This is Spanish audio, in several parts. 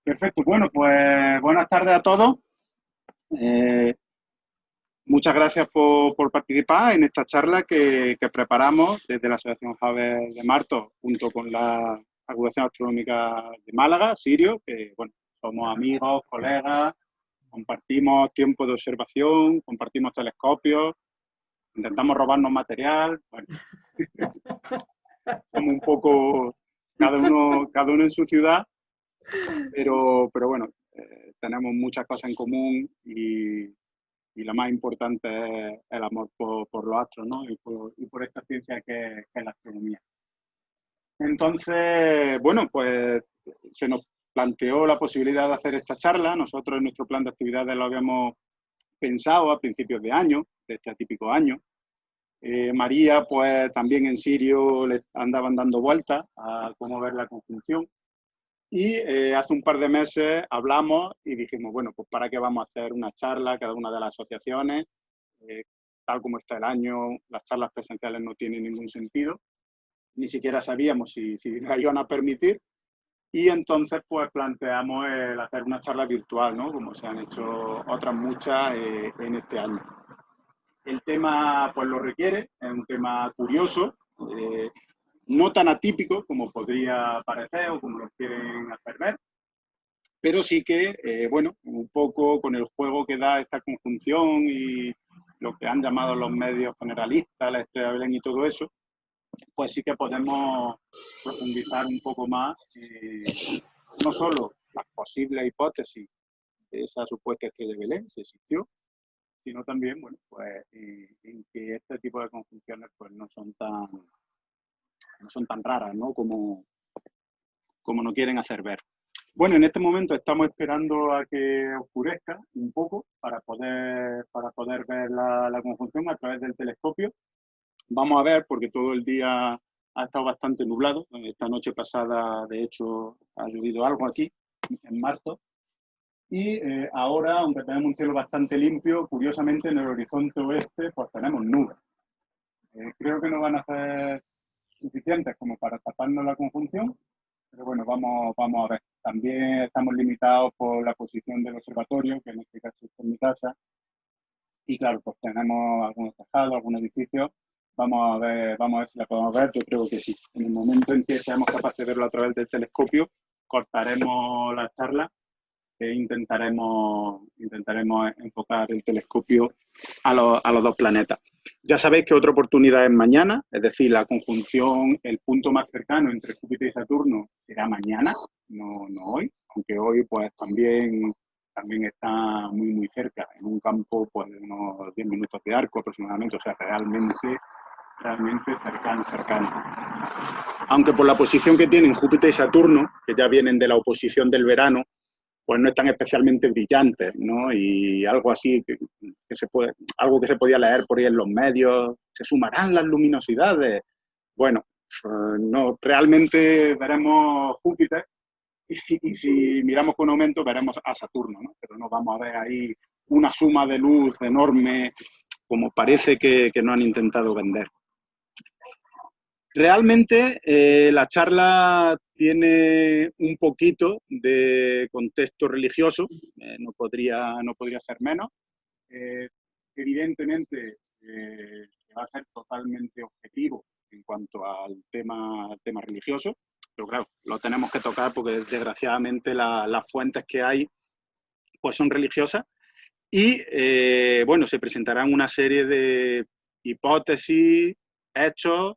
Perfecto. Bueno, pues buenas tardes a todos. Eh, Muchas gracias por participar en esta charla que preparamos desde la Asociación Javes de Martos junto con la Agrupación Astronómica de Málaga, Sirio, que bueno, somos amigos, colegas, compartimos tiempo de observación, compartimos telescopios, intentamos robarnos material, bueno, somos un poco cada uno en su ciudad, pero bueno, tenemos muchas cosas en común y lo más importante es el amor por los astros, ¿no? Y por esta ciencia que es la astronomía. Entonces, bueno, pues se nos planteó la posibilidad de hacer esta charla. Nosotros en nuestro plan de actividades lo habíamos pensado a principios de año, de este atípico año. María, pues también en Sirio le andaban dando vueltas a cómo ver la conjunción. Y hace un par de meses hablamos y dijimos, bueno, pues ¿para qué vamos a hacer una charla cada una de las asociaciones? Eh, Tal como está el año, las charlas presenciales no tienen ningún sentido. Ni siquiera sabíamos si la iban a permitir. Y entonces pues planteamos el hacer una charla virtual, ¿no? Como se han hecho otras muchas en este año. El tema pues lo requiere, es un tema curioso, no tan atípico como podría parecer o como lo quieren hacer ver, pero sí que, bueno, un poco con el juego que da esta conjunción y lo que han llamado los medios generalistas, la estrella de Belén y todo eso, pues sí que podemos profundizar un poco más, no solo las posibles hipótesis de esa supuesta estrella de Belén, si existió, sino también, bueno, pues en que este tipo de conjunciones pues no son tan raras, ¿no? Como no quieren hacer ver. Bueno, en este momento estamos esperando a que oscurezca un poco para poder ver la conjunción a través del telescopio. Vamos a ver, porque todo el día ha estado bastante nublado. Esta noche pasada, de hecho, ha llovido algo aquí, en marzo. Y ahora, aunque tenemos un cielo bastante limpio, curiosamente en el horizonte oeste pues tenemos nubes. Creo que no van a ser suficientes como para taparnos la conjunción, pero bueno, vamos a ver. También estamos limitados por la posición del observatorio, que en este caso es en mi casa. Y claro, pues tenemos algunos tejados, algunos edificios. Vamos a ver si la podemos ver. Yo creo que sí. En el momento en que seamos capaces de verlo a través del telescopio, cortaremos la charla e intentaremos enfocar el telescopio a los dos planetas. Ya sabéis que otra oportunidad es mañana, es decir, la conjunción, el punto más cercano entre Júpiter y Saturno será mañana, no hoy, aunque hoy pues también está muy cerca, en un campo pues, de unos 10 minutos de arco aproximadamente, o sea, realmente cercano. Aunque por la posición que tienen Júpiter y Saturno, que ya vienen de la oposición del verano, pues no están especialmente brillantes, ¿no? Y algo así algo que se podía leer por ahí en los medios, ¿se sumarán las luminosidades? Bueno, no, realmente veremos Júpiter y si miramos con aumento veremos a Saturno, ¿no? Pero no vamos a ver ahí una suma de luz enorme como parece que no han intentado vender. Realmente la charla tiene un poquito de contexto religioso, no podría ser menos. Eh, Evidentemente va a ser totalmente objetivo en cuanto al tema religioso, pero claro, lo tenemos que tocar porque desgraciadamente las fuentes que hay pues son religiosas y bueno, se presentarán una serie de hipótesis, hechos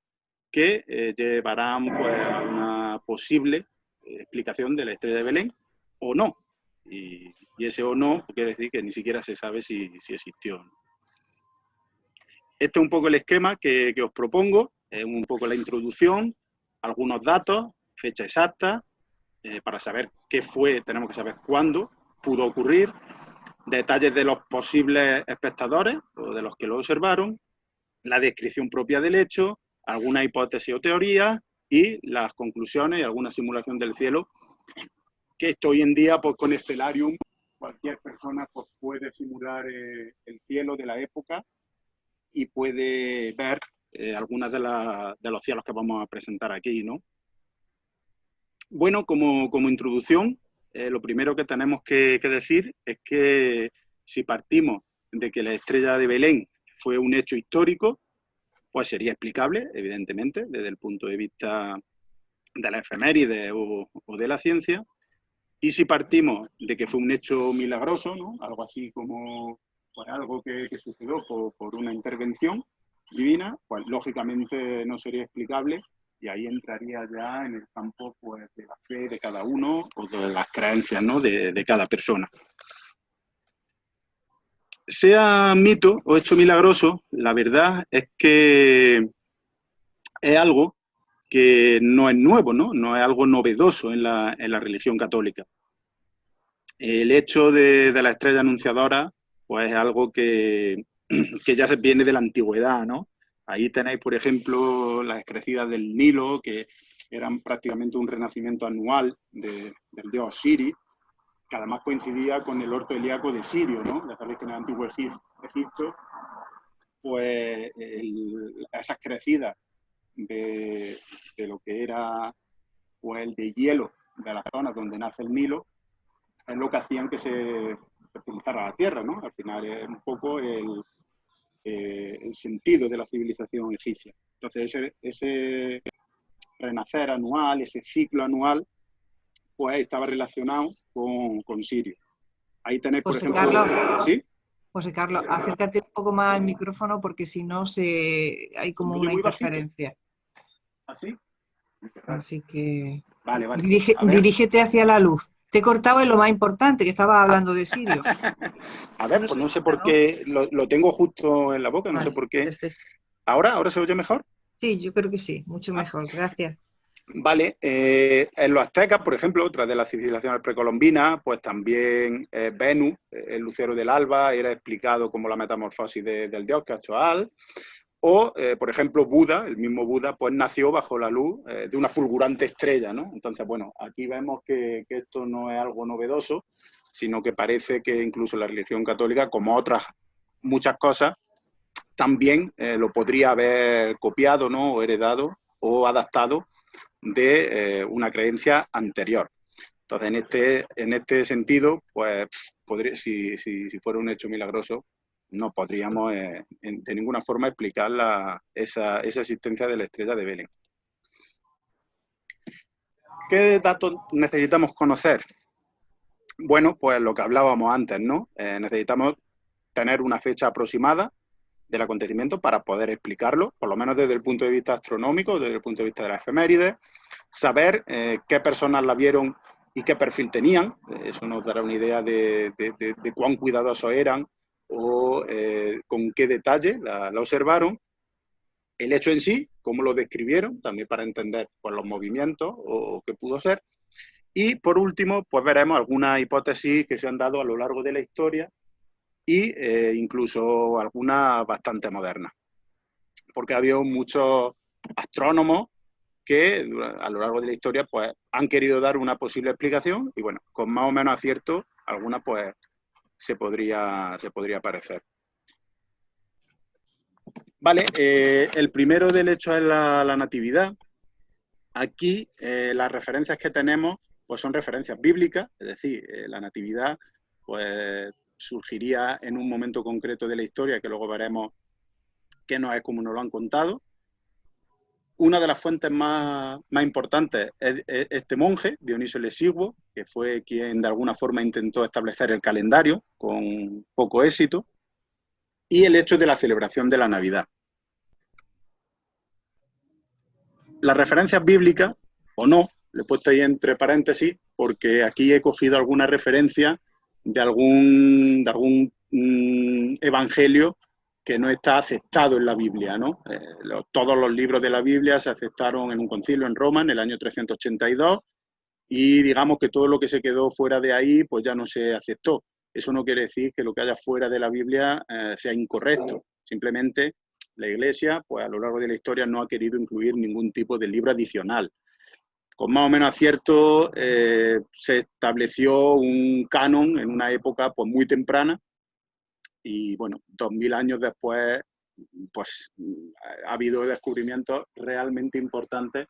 que llevarán pues, a una posible explicación de la estrella de Belén o no. Y ese o no quiere decir que ni siquiera se sabe si existió o no. Este es un poco el esquema que os propongo, un poco la introducción, algunos datos, fecha exacta, para saber qué fue, tenemos que saber cuándo pudo ocurrir, detalles de los posibles espectadores o de los que lo observaron, la descripción propia del hecho, alguna hipótesis o teoría y las conclusiones y alguna simulación del cielo, que esto hoy en día pues, con Stellarium cualquier persona pues, puede simular el cielo de la época y puede ver algunas de los cielos que vamos a presentar aquí, ¿no? Bueno, como introducción, lo primero que tenemos que decir es que si partimos de que la estrella de Belén fue un hecho histórico, pues sería explicable, evidentemente, desde el punto de vista de la efeméride o de la ciencia. Y si partimos de que fue un hecho milagroso, ¿no? Algo así como pues, algo que sucedió por una intervención divina, pues lógicamente no sería explicable y ahí entraría ya en el campo pues, de la fe de cada uno o de las creencias, ¿no? de cada persona. Sea mito o hecho milagroso, la verdad es que es algo que no es nuevo, ¿no? No es algo novedoso en la religión católica. El hecho de la estrella anunciadora, pues es algo que ya se viene de la antigüedad, ¿no? Ahí tenéis, por ejemplo, las crecidas del Nilo, que eran prácticamente un renacimiento anual del dios Osiris, que además coincidía con el orto helíaco de Sirio, ¿no? Ya sabéis que en el antiguo Egipto, pues esas crecidas de lo que era pues, el de hielo de la zona donde nace el Nilo, es lo que hacían que se fertilizara la tierra, ¿no? Al final es un poco el sentido de la civilización egipcia. Entonces, ese renacer anual, ese ciclo anual, pues estaba relacionado con Sirio. Ahí tenéis, por José ejemplo... Carlos, ¿Sí? José Carlos, acércate un poco más al micrófono porque si no hay como Oye, una muy bajito. interferencia. ¿Así? Así que Vale, vale. dirígete hacia la luz. Te he cortado en lo más importante, que estaba hablando de Sirio. A ver, No pues se no sé escucha, por ¿no? qué lo tengo justo en la boca, no sé Vale, por qué. perfecto. ¿Ahora se oye mejor? Sí, yo creo que sí, mucho Ah, mejor. Gracias. vale, en los aztecas, por ejemplo, otra de las civilizaciones precolombinas, pues también Venus, el lucero del alba, era explicado como la metamorfosis del dios Quetzal. O, por ejemplo, Buda, el mismo Buda, pues nació bajo la luz de una fulgurante estrella, ¿no? Entonces, bueno, aquí vemos que esto no es algo novedoso, sino que parece que incluso la religión católica, como otras muchas cosas, también lo podría haber copiado, ¿no? O heredado o adaptado de una creencia anterior. Entonces, en este sentido, pues si fuera un hecho milagroso, no podríamos de ninguna forma explicar esa existencia de la estrella de Belén. ¿Qué datos necesitamos conocer? Bueno, pues lo que hablábamos antes, ¿no? Necesitamos tener una fecha aproximada del acontecimiento para poder explicarlo, por lo menos desde el punto de vista astronómico, desde el punto de vista de la efeméride, saber qué personas la vieron y qué perfil tenían, eso nos dará una idea de cuán cuidadosos eran o con qué detalle la observaron, el hecho en sí, cómo lo describieron, también para entender pues, los movimientos o qué pudo ser, y por último, pues veremos algunas hipótesis que se han dado a lo largo de la historia y incluso algunas bastante modernas, porque ha habido muchos astrónomos que a lo largo de la historia pues, han querido dar una posible explicación y bueno, con más o menos acierto, alguna pues se podría parecer. Vale, el primero del hecho es la natividad. Aquí las referencias que tenemos pues son referencias bíblicas, es decir, la natividad pues surgiría en un momento concreto de la historia que luego veremos que no es como nos lo han contado. Una de las fuentes más importantes es este monje, Dionisio el Exiguo, que fue quien de alguna forma intentó establecer el calendario con poco éxito, y el hecho de la celebración de la Navidad. Las referencias bíblicas, o no, le he puesto ahí entre paréntesis, porque aquí he cogido alguna referencia de algún evangelio que no está aceptado en la Biblia, ¿no? Todos los libros de la Biblia se aceptaron en un concilio en Roma en el año 382 y digamos que todo lo que se quedó fuera de ahí pues ya no se aceptó. Eso no quiere decir que lo que haya fuera de la Biblia sea incorrecto, simplemente la Iglesia pues a lo largo de la historia no ha querido incluir ningún tipo de libro adicional. Con más o menos acierto se estableció un canon en una época pues muy temprana y bueno, 2000 años después, pues ha habido descubrimientos realmente importantes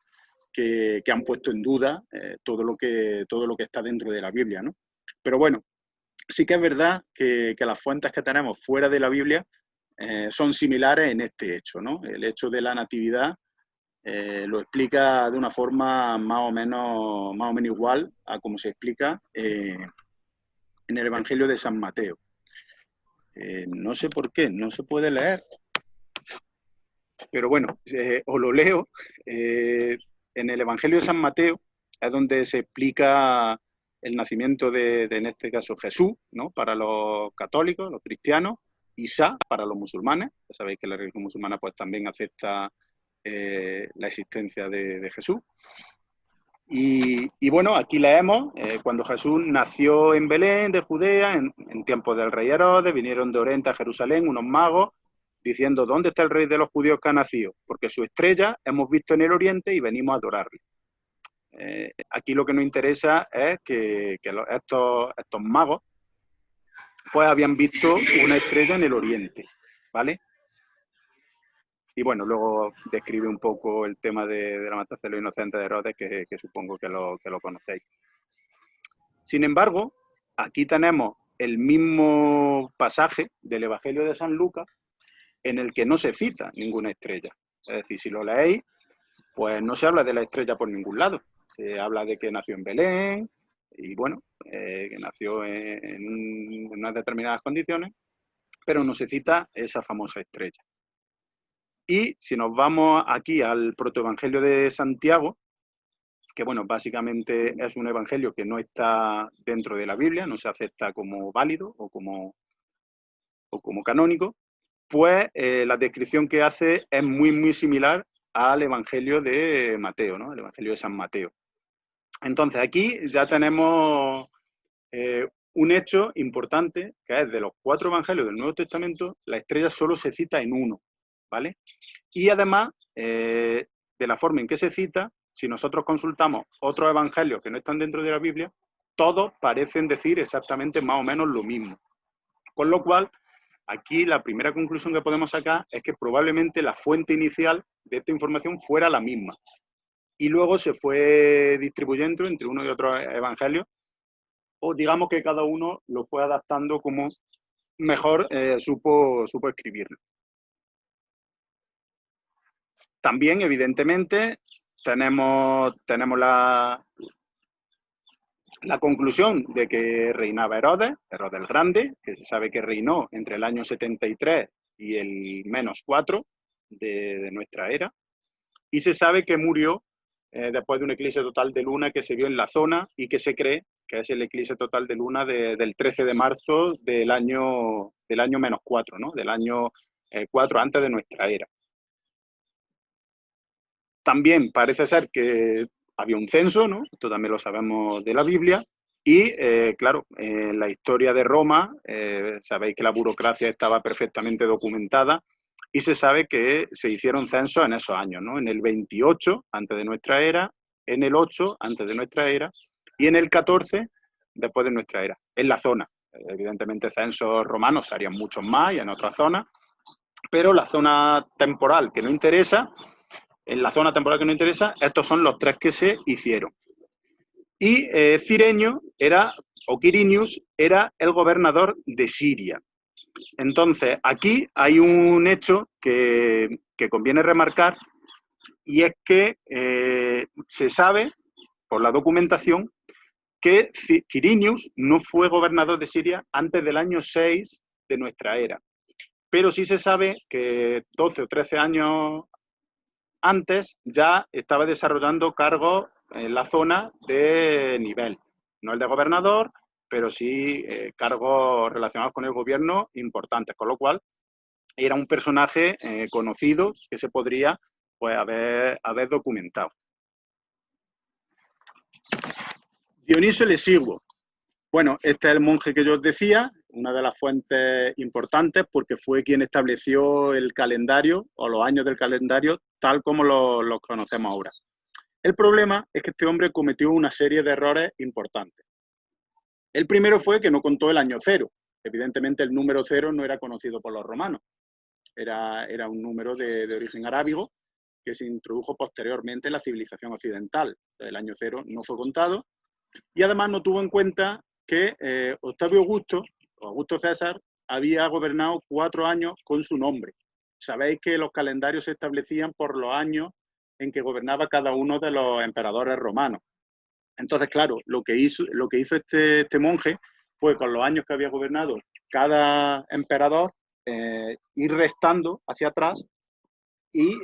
que han puesto en duda todo lo que está dentro de la Biblia, ¿no? Pero bueno, sí que es verdad que las fuentes que tenemos fuera de la Biblia son similares en este hecho, ¿no? El hecho de la natividad lo explica de una forma más o menos igual a como se explica en el Evangelio de San Mateo. No sé por qué, no se puede leer, pero bueno, os lo leo. En el Evangelio de San Mateo es donde se explica el nacimiento de en este caso, Jesús, ¿no? Para los católicos, los cristianos, Isa para los musulmanes. Ya sabéis que la religión musulmana pues también acepta la existencia de Jesús. Y bueno, aquí leemos, cuando Jesús nació en Belén de Judea, en tiempos del rey Herodes, vinieron de Oriente a Jerusalén unos magos, diciendo, ¿dónde está el rey de los judíos que ha nacido? Porque su estrella hemos visto en el Oriente y venimos a adorarle. Aquí lo que nos interesa es que estos magos pues habían visto una estrella en el Oriente, ¿vale? Y bueno, luego describe un poco el tema de la matanza de los inocentes de Herodes, que supongo que lo conocéis. Sin embargo, aquí tenemos el mismo pasaje del Evangelio de San Lucas en el que no se cita ninguna estrella. Es decir, si lo leéis, pues no se habla de la estrella por ningún lado. Se habla de que nació en Belén y bueno, que nació en unas determinadas condiciones, pero no se cita esa famosa estrella. Y si nos vamos aquí al protoevangelio de Santiago, que bueno, básicamente es un evangelio que no está dentro de la Biblia, no se acepta como válido o como canónico, pues la descripción que hace es muy similar al evangelio de Mateo, ¿no? El evangelio de San Mateo. Entonces aquí ya tenemos un hecho importante, que es de los 4 evangelios del Nuevo Testamento, la estrella solo se cita en uno, ¿vale? Y además, de la forma en que se cita, si nosotros consultamos otros evangelios que no están dentro de la Biblia, todos parecen decir exactamente más o menos lo mismo. Con lo cual, aquí la primera conclusión que podemos sacar es que probablemente la fuente inicial de esta información fuera la misma. Y luego se fue distribuyendo entre uno y otro evangelio, o digamos que cada uno lo fue adaptando como mejor supo escribirlo. También, evidentemente, tenemos la conclusión de que reinaba Herodes el Grande, que se sabe que reinó entre el año 73 y el -4 de nuestra era, y se sabe que murió después de un eclipse total de luna que se vio en la zona y que se cree que es el eclipse total de luna del 13 de marzo del año -4, ¿no? Del año 4 antes de nuestra era. También parece ser que había un censo, ¿no? Esto también lo sabemos de la Biblia. Y, claro, en la historia de Roma, sabéis que la burocracia estaba perfectamente documentada y se sabe que se hicieron censos en esos años, ¿no? En el 28 antes de nuestra era, en el 8 antes de nuestra era y en el 14 después de nuestra era, en la zona. Evidentemente, censos romanos se harían muchos más y en otras zonas, pero la zona temporal que no interesa, en la zona temporal que no interesa, estos son los 3 que se hicieron. Y Cirenio Quirinius era el gobernador de Siria. Entonces, aquí hay un hecho que conviene remarcar, y es que se sabe, por la documentación, que Quirinius no fue gobernador de Siria antes del año 6 de nuestra era. Pero sí se sabe que 12 o 13 años antes ya estaba desarrollando cargos en la zona de nivel. No el de gobernador, pero sí cargos relacionados con el gobierno importantes, con lo cual era un personaje conocido que se podría pues, haber documentado. Dionisio el Exiguo. Bueno, este es el monje que yo os decía, una de las fuentes importantes porque fue quien estableció el calendario o los años del calendario tal como los conocemos ahora. El problema es que este hombre cometió una serie de errores importantes. El primero fue que no contó el año 0. Evidentemente el número 0 no era conocido por los romanos. Era un número de origen arábigo que se introdujo posteriormente en la civilización occidental. El año cero no fue contado y además no tuvo en cuenta que Octavio Augusto, o Augusto César, había gobernado 4 años con su nombre. Sabéis que los calendarios se establecían por los años en que gobernaba cada uno de los emperadores romanos. Entonces, claro, lo que hizo este monje fue, con los años que había gobernado cada emperador, ir restando hacia atrás y,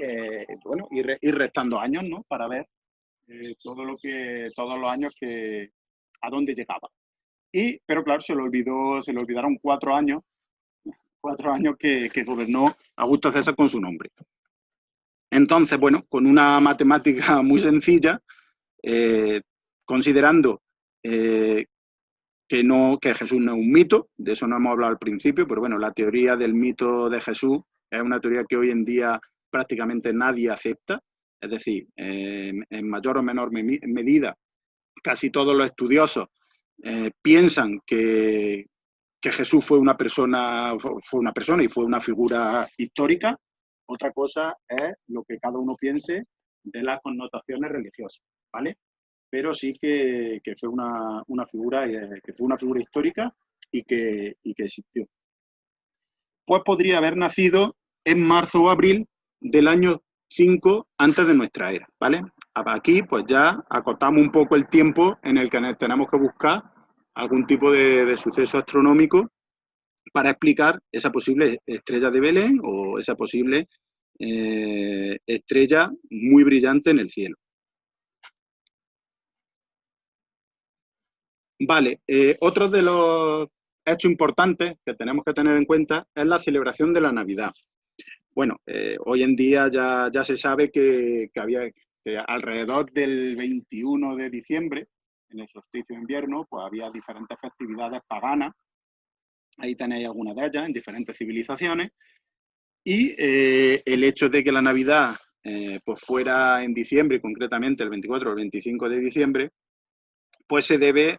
bueno, ir restando años, ¿no? Para ver todos los años a dónde llegaba. Pero claro, se le olvidaron 4 años que gobernó Augusto César con su nombre. Entonces, bueno, con una matemática muy sencilla, considerando que Jesús no es un mito, de eso no hemos hablado al principio, pero bueno, la teoría del mito de Jesús es una teoría que hoy en día prácticamente nadie acepta, es decir, en mayor o menor medida, casi todos los estudiosos piensan que Jesús fue una persona y fue una figura histórica. Otra cosa es lo que cada uno piense de las connotaciones religiosas, ¿vale? Pero sí que fue una figura histórica y que existió. Pues podría haber nacido en marzo o abril del año 5 antes de nuestra era, ¿vale? Aquí pues ya acotamos un poco el tiempo en el que tenemos que buscar algún tipo de suceso astronómico para explicar esa posible estrella de Belén o esa posible estrella muy brillante en el cielo. Vale, otro de los hechos importantes que tenemos que tener en cuenta es la celebración de la Navidad. Bueno, hoy en día ya se sabe que alrededor del 21 de diciembre, en el solsticio de invierno, pues había diferentes festividades paganas. Ahí tenéis algunas de ellas en diferentes civilizaciones. Y el hecho de que la Navidad pues fuera en diciembre, concretamente el 24 o el 25 de diciembre, pues se debe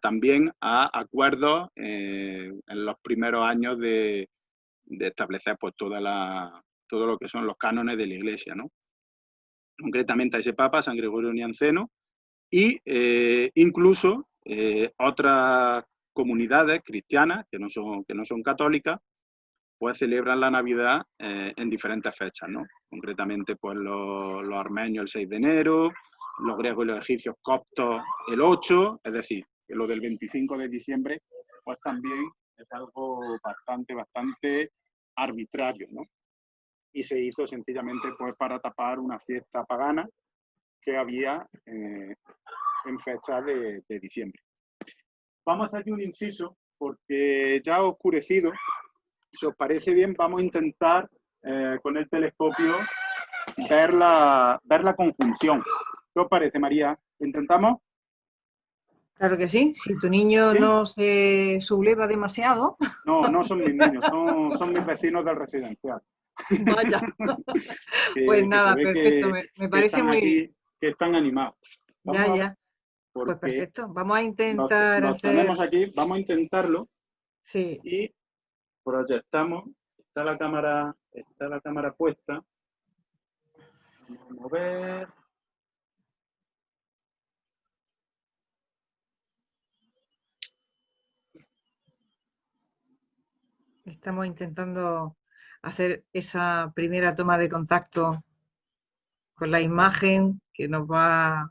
también a acuerdos en los primeros años de establecer pues todo lo que son los cánones de la Iglesia, ¿no? Concretamente a ese Papa, San Gregorio Nianceno, y incluso otras comunidades cristianas que no son católicas, pues celebran la Navidad en diferentes fechas, ¿no? Concretamente, pues los armenios el 6 de enero, los griegos y los egipcios coptos el 8, es decir, que lo del 25 de diciembre, pues también es algo bastante arbitrario, ¿no? Y se hizo sencillamente pues para tapar una fiesta pagana que había en fecha de diciembre. Vamos a hacer aquí un inciso porque ya ha oscurecido. Si os parece bien, vamos a intentar con el telescopio ver la conjunción. ¿Qué os parece, María? ¿Intentamos? Claro que sí. Si tu niño ¿Sí? no se subleva demasiado. No son mis niños, son mis vecinos del residencial. Vaya. Pues que nada, se ve perfecto. Me que parece están muy bien. aquí, que están animados. Vamos a ver, Ya. Pues porque perfecto. Vamos a intentar nos hacer. tenemos aquí, vamos a intentarlo Sí. y proyectamos. Está la cámara puesta. Vamos a mover. Estamos intentando hacer esa primera toma de contacto con la imagen que nos va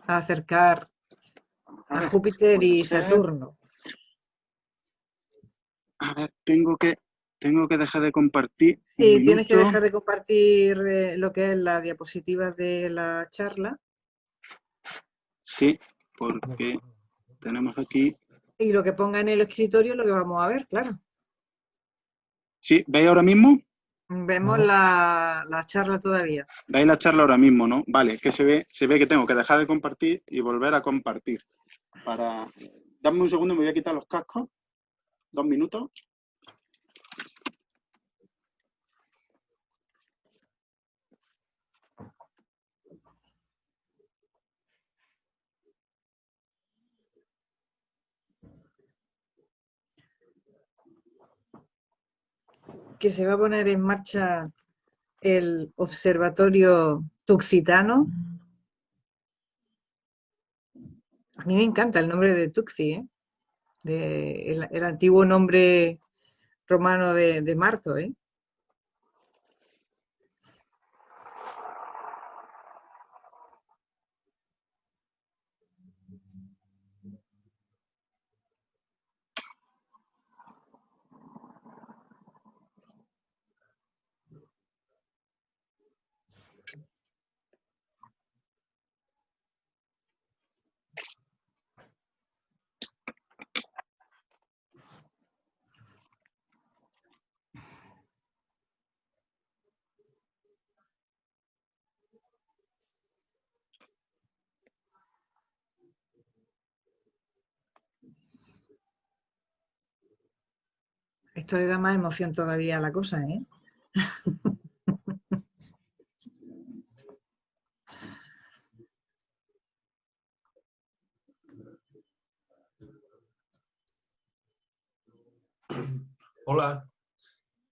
a acercar a Júpiter y Saturno. A ver, tengo que dejar de compartir un Sí, tienes que minuto. dejar de compartir lo que es la diapositiva de la charla. Sí, porque tenemos aquí. Y lo que ponga en el escritorio es lo que vamos a ver, claro. Sí, ¿veis ahora mismo? Vemos la charla todavía. Veis la charla ahora mismo, ¿no? Vale, es que se ve que tengo que dejar de compartir y volver a compartir. Dame un segundo, me voy a quitar los cascos. 2 minutos. Que se va a poner en marcha el Observatorio Tuxitano. A mí me encanta el nombre de Tuxi, ¿eh? El antiguo nombre romano de Marto, ¿eh? Esto le da más emoción todavía a la cosa, ¿eh? Hola,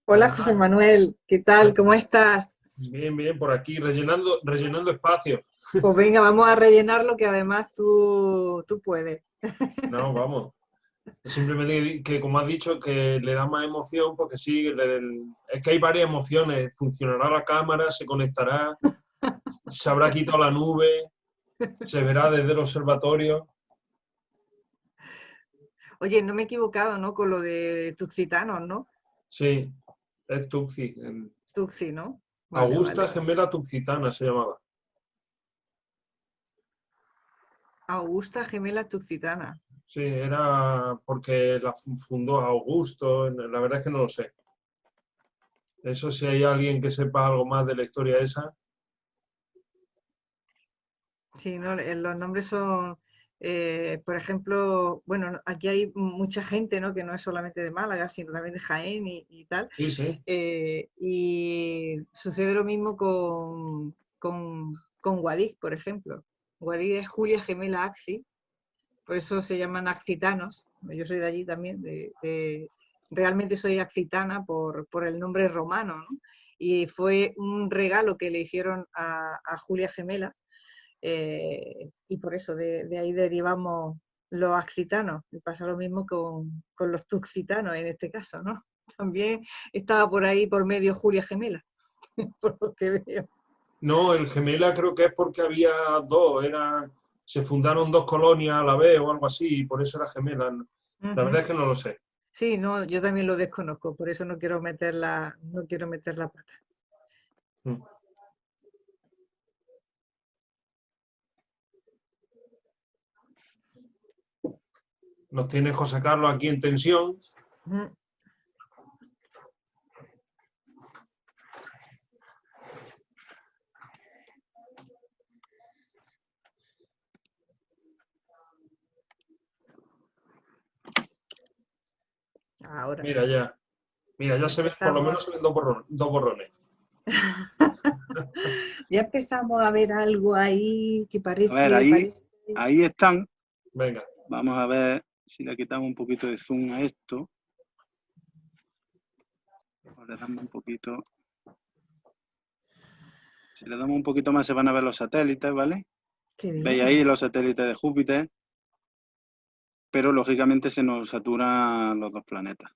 Hola José Manuel, ¿qué tal? ¿Cómo estás? bien, bien, por aquí, rellenando espacio. Pues venga, vamos a rellenarlo que además tú puedes. No, vamos. Simplemente que, como has dicho, que le da más emoción, porque sí, es que hay varias emociones. Funcionará la cámara, se conectará, se habrá quitado la nube, se verá desde el observatorio. Oye, no me he equivocado, ¿no? Con lo de Tuxitanos, ¿no? Sí, es Tuxi. Tuxi, ¿no? Vale, Augusta vale. Gemela Tuxitana se llamaba. Augusta Gemela Tuxitana. Sí, era porque la fundó Augusto, la verdad es que no lo sé. Eso si hay alguien que sepa algo más de la historia esa. Sí, ¿no? Los nombres son, por ejemplo, bueno, aquí hay mucha gente, ¿no? Que no es solamente de Málaga, sino también de Jaén y tal. Sí, sí. Y sucede lo mismo con Guadix, por ejemplo. Guadix es Julia Gemela Axi, por eso se llaman accitanos. Yo soy de allí también, realmente soy accitana por el nombre romano, ¿no? Y fue un regalo que le hicieron a Julia Gemela, y por eso de ahí derivamos los accitanos. Y pasa lo mismo con los tuxitanos en este caso, ¿no? También estaba por ahí por medio Julia Gemela, por lo que veo. No, el Gemela creo que es porque había dos, se fundaron dos colonias a la vez o algo así, y por eso era Gemela. La verdad Ujú. es que no lo sé. Sí, no, yo también lo desconozco, por eso no quiero meter la pata. Mm. Nos tiene José Carlos aquí en tensión. Ujú. Ahora, Mira ya, mira, ya ya se ven, por lo menos empezamos, se ven dos borrones. ya empezamos a ver algo ahí que A ver, parece. ahí están. Venga, Vamos a ver si le quitamos un poquito de zoom a esto. O le damos un poquito. Si le damos un poquito más se van a ver los satélites, ¿vale? Qué Veis ahí bien. los satélites de Júpiter, pero lógicamente se nos saturan los dos planetas,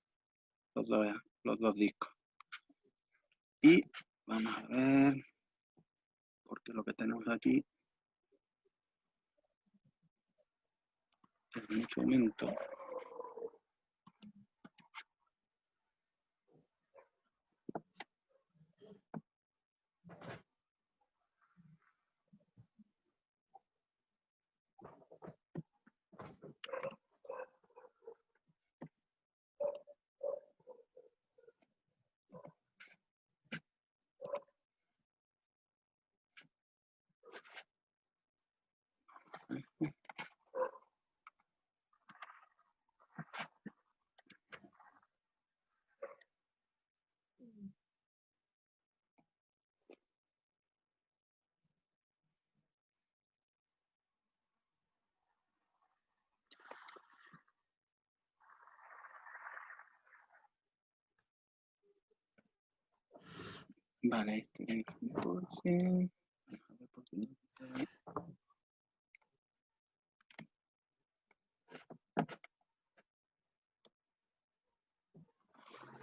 los dos discos. Y vamos a ver, porque lo que tenemos aquí es mucho aumento. Vale, este es 14.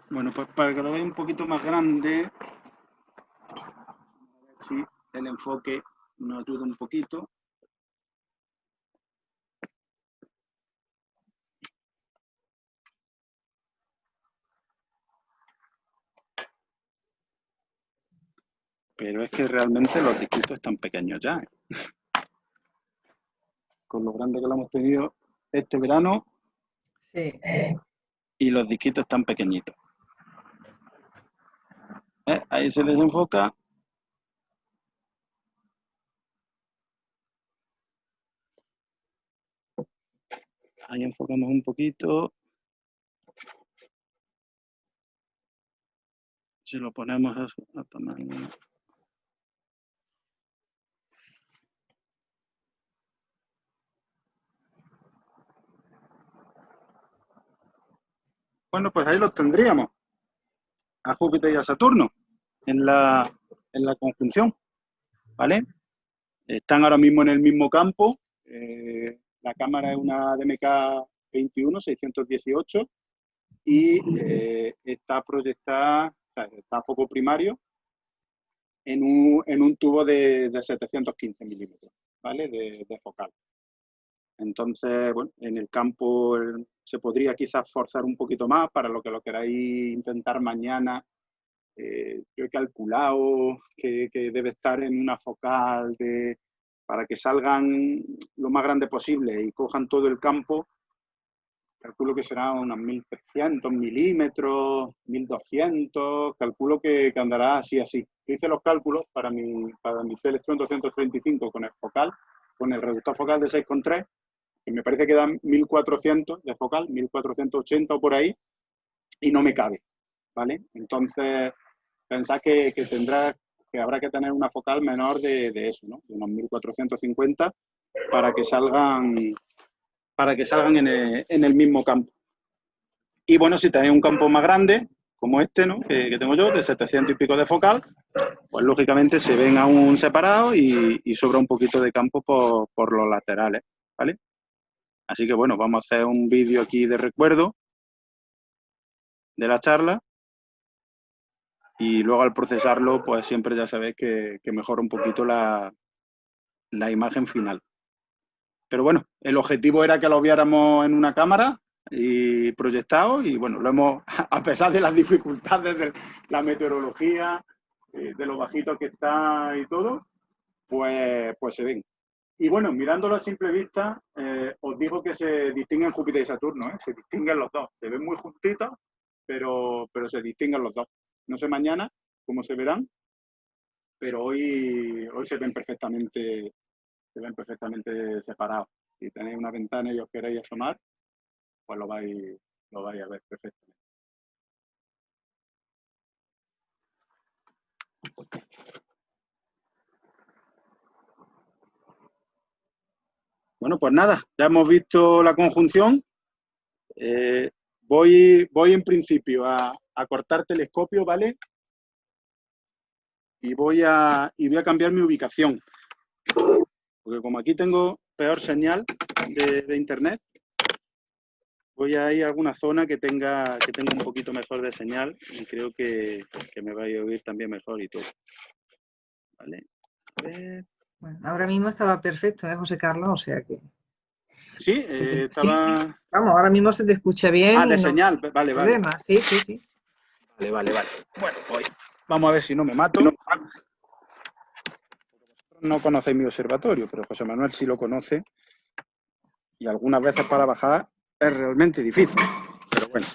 Bueno, pues para que lo veáis un poquito más grande, a ver si el enfoque nos ayuda un poquito. Pero es que realmente los disquitos están pequeños ya, ¿eh? Con lo grande que lo hemos tenido este verano. Sí. Y los disquitos están pequeñitos. Ahí se desenfoca. Ahí enfocamos un poquito. Si lo ponemos a tamaño. Bueno, pues ahí los tendríamos. A Júpiter y a Saturno en la conjunción, ¿vale? Están ahora mismo en el mismo campo. La cámara es una DMK 21-618 y está proyectada, o sea, está a foco primario en un tubo de 715 milímetros, ¿vale? De focal. Entonces, bueno, en el campo se podría quizás forzar un poquito más para lo que lo queráis intentar mañana. Yo he calculado que debe estar en una focal para que salgan lo más grande posible y cojan todo el campo. Calculo que será unos 1300 milímetros, 1200, calculo que andará así. Hice los cálculos para mi Celestron 235 con el focal, con el reductor focal de 6,3, que me parece que dan 1400 de focal, 1480 o por ahí, y no me cabe, ¿vale? Entonces, pensad que habrá que tener una focal menor de eso, ¿no? De unos 1450 para que salgan en el mismo campo. Y bueno, si tenéis un campo más grande, como este, ¿no? que tengo yo, de 700 y pico de focal, pues lógicamente se ven aún separados y sobra un poquito de campo por los laterales, ¿vale? Así que bueno, vamos a hacer un vídeo aquí de recuerdo de la charla y luego al procesarlo, pues siempre ya sabéis que mejora un poquito la imagen final. Pero bueno, el objetivo era que lo viéramos en una cámara y proyectado y bueno, lo hemos, a pesar de las dificultades de la meteorología, de lo bajito que está y todo, pues se ven. Y bueno, mirándolo a simple vista, os digo que se distinguen Júpiter y Saturno, ¿eh? Se distinguen los dos. Se ven muy juntitos, pero se distinguen los dos. No sé mañana cómo se verán, pero hoy se ven perfectamente separados. Si tenéis una ventana y os queréis asomar, pues lo vais a ver perfectamente. Bueno, pues nada, ya hemos visto la conjunción. Voy en principio a cortar telescopio, ¿vale? Y voy a cambiar mi ubicación. Porque como aquí tengo peor señal de internet, voy a ir a alguna zona que tenga un poquito mejor de señal y creo que me va a oír también mejor y todo. ¿Vale? A ver. Bueno, ahora mismo estaba perfecto, José Carlos, o sea que... Sí, estaba... Sí, vamos, ahora mismo se te escucha bien. Ah, de señal, vale, vale. Sí. Vale. Bueno, pues vamos a ver si no me mato. No conocéis mi observatorio, pero José Manuel sí lo conoce. Y algunas veces para bajar es realmente difícil. Pero bueno.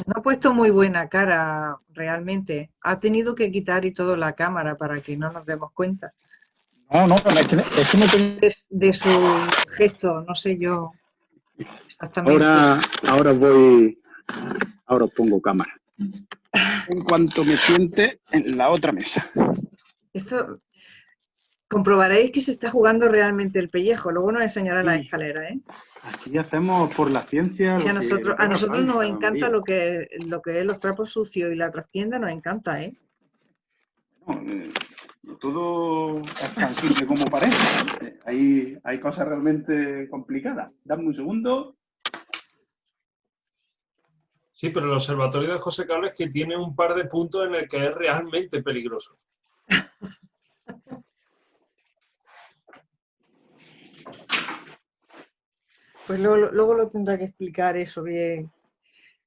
No ha puesto muy buena cara, realmente. Ha tenido que quitar y todo la cámara para que no nos demos cuenta. No, es que no tengo... De su gesto, no sé yo exactamente. Ahora os pongo cámara. En cuanto me siente en la otra mesa. Esto comprobaréis que se está jugando realmente el pellejo. Luego nos enseñará Sí. la escalera, ¿eh? Aquí hacemos por la ciencia. Que a nosotros nos encanta lo que es los trapos sucios y la trastienda, nos encanta, ¿eh? No todo es tan simple como parece. Hay cosas realmente complicadas. Dame un segundo. Sí, pero el observatorio de José Carlos es que tiene un par de puntos en el que es realmente peligroso. Pues luego lo tendrá que explicar eso bien,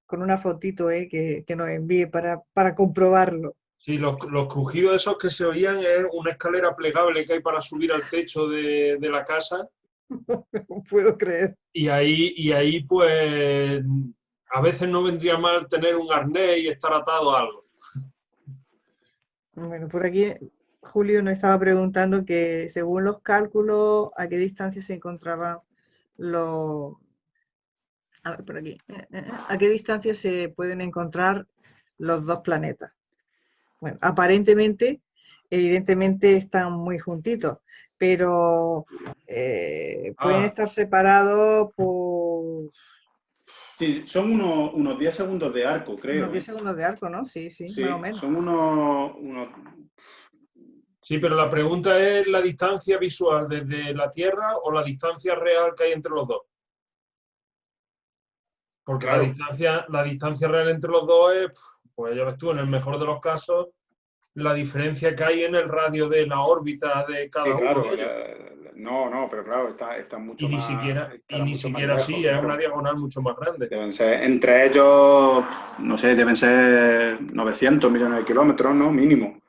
con una fotito que nos envíe para comprobarlo. Sí, los crujidos esos que se oían es una escalera plegable que hay para subir al techo de la casa. No puedo creer. Y ahí, pues, a veces no vendría mal tener un arnés y estar atado a algo. Bueno, por aquí Julio nos estaba preguntando que según los cálculos, a qué distancia se encontraban los... A ver, por aquí. ¿A qué distancia se pueden encontrar los dos planetas? Bueno, aparentemente, evidentemente están muy juntitos, pero pueden estar separados por Sí, son unos 10 segundos de arco, creo. unos 10 segundos de arco, ¿no? Sí, sí, Sí, más o menos. son unos... Sí, pero la pregunta es la distancia visual desde la Tierra o la distancia real que hay entre los dos. Porque Claro. la distancia real entre los dos es, pues ya ves tú, en el mejor de los casos, la diferencia que hay en el radio de la órbita de cada Sí, claro. uno de ellos. No, pero claro, está mucho Y ni más, siquiera, estará mucho más así, lejos, es claro. una diagonal mucho más grande. Deben ser, entre ellos, no sé, deben ser 900 millones de kilómetros, ¿no? Mínimo.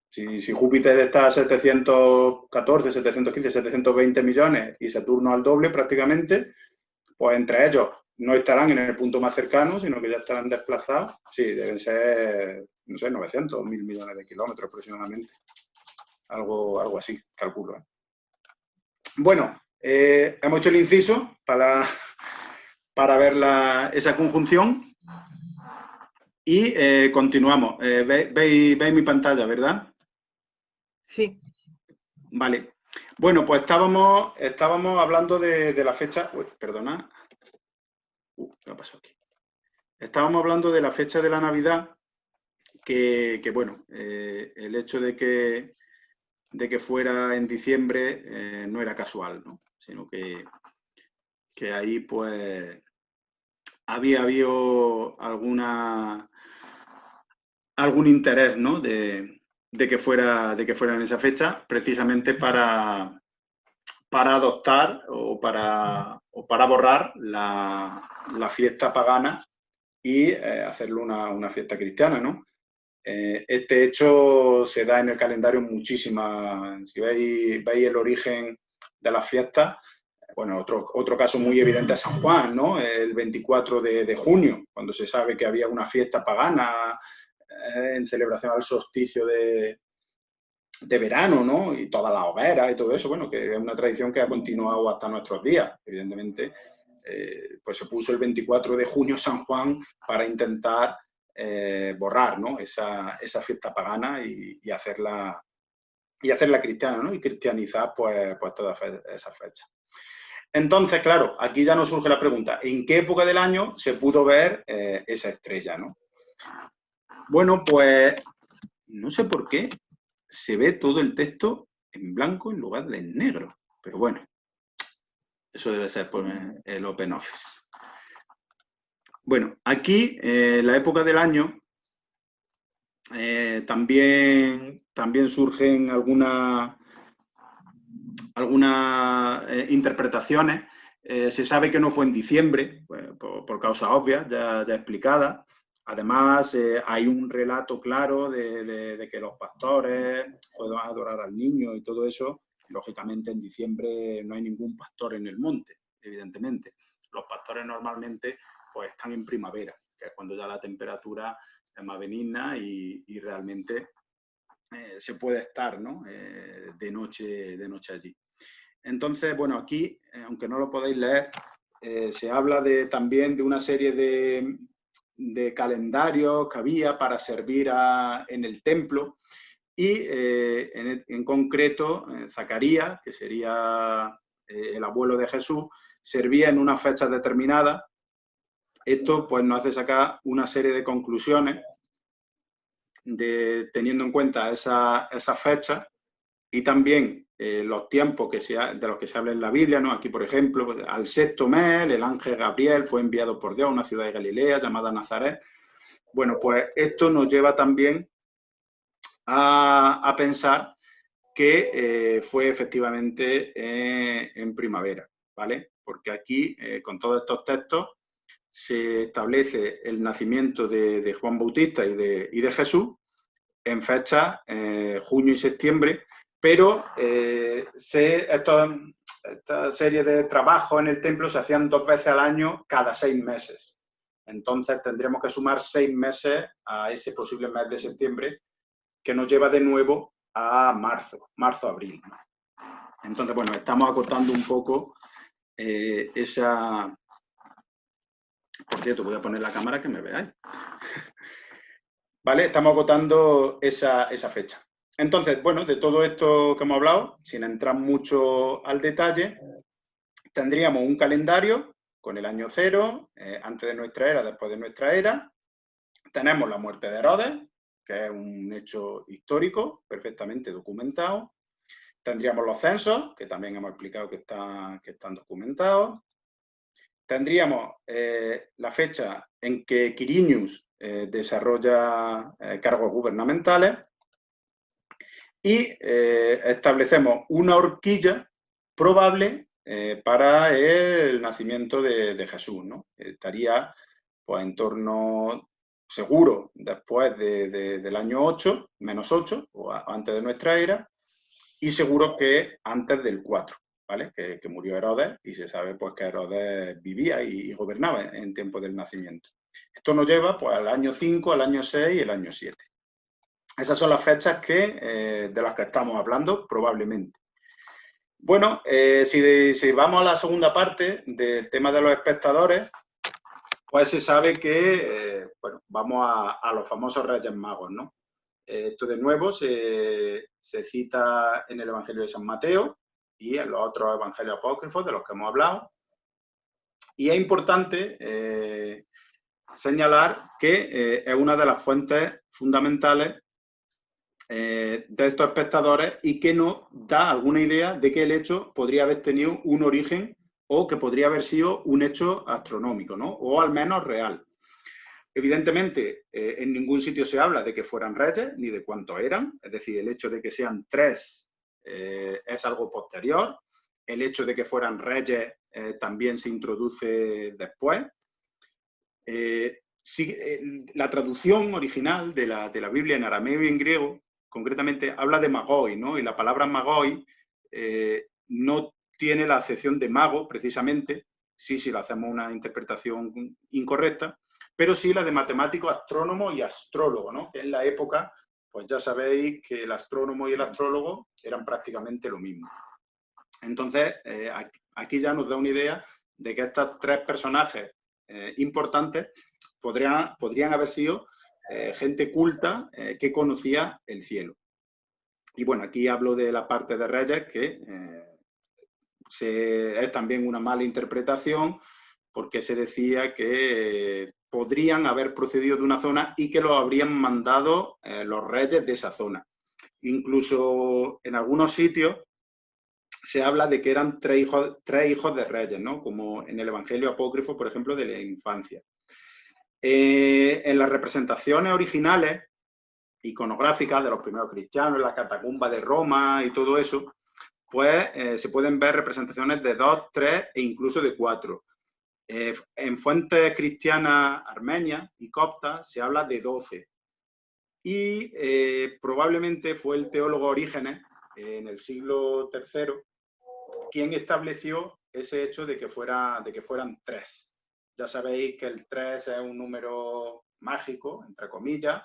Si Júpiter está a 714, 715, 720 millones y Saturno al doble prácticamente, pues entre ellos no estarán en el punto más cercano, sino que ya estarán desplazados. Sí, deben ser, no sé, 900 o 1.000 millones de kilómetros aproximadamente. Algo así, calculo. Bueno, hemos hecho el inciso para ver esa conjunción y continuamos. ¿Veis mi pantalla, verdad? Sí. Vale. Bueno, pues estábamos hablando de la fecha... Uy, perdona. ¿Qué ha pasado aquí? Estábamos hablando de la fecha de la Navidad, que bueno, el hecho de que fuera en diciembre no era casual, ¿no? Sino que ahí pues había habido algún interés, ¿no? de que fuera en esa fecha, precisamente para adoptar o para borrar la fiesta pagana y hacerlo una fiesta cristiana, ¿no? Este hecho se da en el calendario muchísimas. Si veis el origen de las fiestas, bueno, otro caso muy evidente es San Juan, ¿no? El 24 de junio, cuando se sabe que había una fiesta pagana en celebración al solsticio de verano, ¿no? Y toda la hoguera y todo eso, bueno, que es una tradición que ha continuado hasta nuestros días, evidentemente. Pues se puso el 24 de junio San Juan para intentar borrar, ¿no? esa fiesta pagana y hacerla cristiana, ¿no? Y cristianizar pues todas esas fechas. Entonces, claro, aquí ya nos surge la pregunta, ¿en qué época del año se pudo ver esa estrella, ¿no? Bueno, pues no sé por qué se ve todo el texto en blanco en lugar de en negro, pero bueno, eso debe ser por el OpenOffice. Bueno, aquí la época del año también surgen algunas interpretaciones. Se sabe que no fue en diciembre, por causas obvias, ya explicadas. Además, hay un relato claro de que los pastores puedan adorar al niño y todo eso. Lógicamente, en diciembre no hay ningún pastor en el monte, evidentemente. Los pastores normalmente pues, están en primavera, que es cuando ya la temperatura es más benigna y realmente se puede estar, ¿no? de noche allí. Entonces, bueno, aquí, aunque no lo podéis leer, se habla también de una serie de calendarios que había para servir en el templo y en concreto Zacarías, que sería el abuelo de Jesús, servía en unas fechas determinadas. Esto pues nos hace sacar una serie de conclusiones teniendo en cuenta esas fechas y también los tiempos de los que se habla en la Biblia, ¿no? Aquí, por ejemplo, pues, al sexto mes, el ángel Gabriel fue enviado por Dios a una ciudad de Galilea llamada Nazaret. Bueno, pues esto nos lleva también a pensar que fue efectivamente en primavera, ¿vale? Porque aquí, con todos estos textos, se establece el nacimiento de Juan Bautista y de Jesús en fechas junio y septiembre, pero esta serie de trabajos en el templo se hacían 2 veces al año cada 6 meses. Entonces tendríamos que sumar 6 meses a ese posible mes de septiembre, que nos lleva de nuevo a marzo-abril. Entonces, bueno, estamos acotando un poco esa... Por cierto, voy a poner la cámara que me veáis. ¿Vale? Estamos acotando esa fecha. Entonces, bueno, de todo esto que hemos hablado, sin entrar mucho al detalle, tendríamos un calendario con el año 0, antes de nuestra era, después de nuestra era. Tenemos la muerte de Herodes, que es un hecho histórico, perfectamente documentado. Tendríamos los censos, que también hemos explicado que están documentados. Tendríamos la fecha en que Quirinius desarrolla cargos gubernamentales y establecemos una horquilla probable para el nacimiento de Jesús, ¿no? Estaría pues, en torno, seguro, después del año 8, menos 8, o antes de nuestra era, y seguro que antes del 4. ¿Vale? Que murió Herodes y se sabe pues, que Herodes vivía y gobernaba en tiempo del nacimiento. Esto nos lleva pues, al año 5, al año 6 y el año 7. Esas son las fechas de las que estamos hablando, probablemente. Bueno, si vamos a la segunda parte del tema de los espectadores, pues se sabe que bueno, vamos a los famosos Reyes Magos, ¿no? Esto de nuevo se cita en el Evangelio de San Mateo y en los otros evangelios apócrifos de los que hemos hablado. Y es importante señalar que es una de las fuentes fundamentales de estos espectadores y que nos da alguna idea de que el hecho podría haber tenido un origen o que podría haber sido un hecho astronómico, ¿no? O al menos real. Evidentemente, en ningún sitio se habla de que fueran reyes ni de cuántos eran, es decir, el hecho de que sean 3 es algo posterior. El hecho de que fueran reyes también se introduce después. La traducción original de la Biblia en arameo y en griego, concretamente, habla de magoi, ¿no? Y la palabra magoi no tiene la acepción de mago, precisamente, si le hacemos una interpretación incorrecta, pero sí la de matemático, astrónomo y astrólogo, ¿no? Que en la época, pues ya sabéis que el astrónomo y el astrólogo eran prácticamente lo mismo. Entonces, aquí ya nos da una idea de que estos 3 personajes importantes podrían haber sido gente culta que conocía el cielo. Y bueno, aquí hablo de la parte de reyes, que es también una mala interpretación, porque se decía que podrían haber procedido de una zona y que lo habrían mandado los reyes de esa zona. Incluso en algunos sitios se habla de que eran 3 hijos de reyes, ¿no? Como en el Evangelio apócrifo, por ejemplo, de la infancia. En las representaciones originales, iconográficas de los primeros cristianos, en la catacumba de Roma y todo eso, pues se pueden ver representaciones de 2, 3 e incluso de 4. En fuentes cristianas armenias y coptas se habla de 12. Y probablemente fue el teólogo Orígenes, en el siglo III, quien estableció ese hecho de que fueran 3. Ya sabéis que el 3 es un número mágico, entre comillas.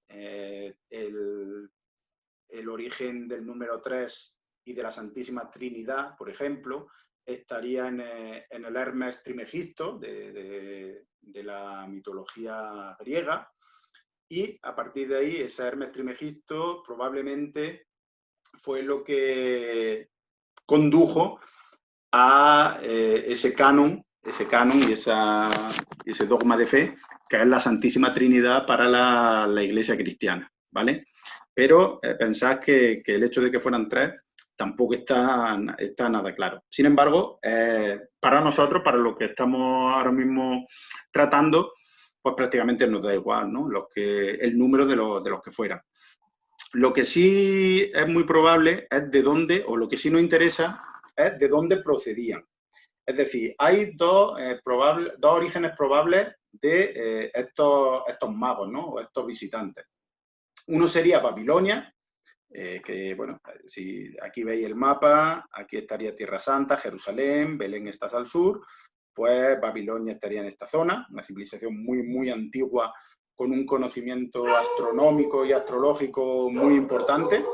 El origen del número 3 y de la Santísima Trinidad, por ejemplo, estaría en el Hermes Trimegisto de la mitología griega, y a partir de ahí ese Hermes Trimegisto probablemente fue lo que condujo a ese canon y ese dogma de fe, que es la Santísima Trinidad para la Iglesia cristiana, ¿vale? Pero pensad que el hecho de que fueran 3 tampoco está nada claro. Sin embargo, para nosotros, para lo que estamos ahora mismo tratando, pues prácticamente nos da igual, ¿no? El número de los que fueran. Lo que sí es muy probable es de dónde, o lo que sí nos interesa, es de dónde procedían. Es decir, hay dos orígenes probables de estos magos, ¿no? O estos visitantes. Uno sería Babilonia, que, bueno, si aquí veis el mapa, aquí estaría Tierra Santa, Jerusalén, Belén está al sur, pues Babilonia estaría en esta zona, una civilización muy, muy antigua, con un conocimiento astronómico y astrológico muy importante.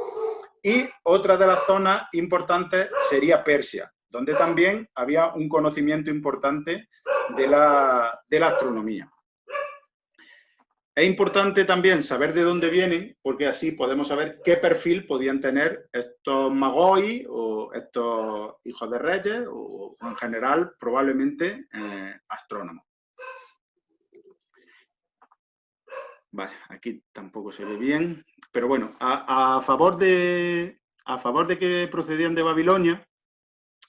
Y otra de las zonas importantes sería Persia, donde también había un conocimiento importante de la astronomía. Es importante también saber de dónde vienen, porque así podemos saber qué perfil podían tener estos magoi o estos hijos de reyes, o en general probablemente astrónomos. Vale, aquí tampoco se ve bien, pero bueno, a favor de que procedían de Babilonia,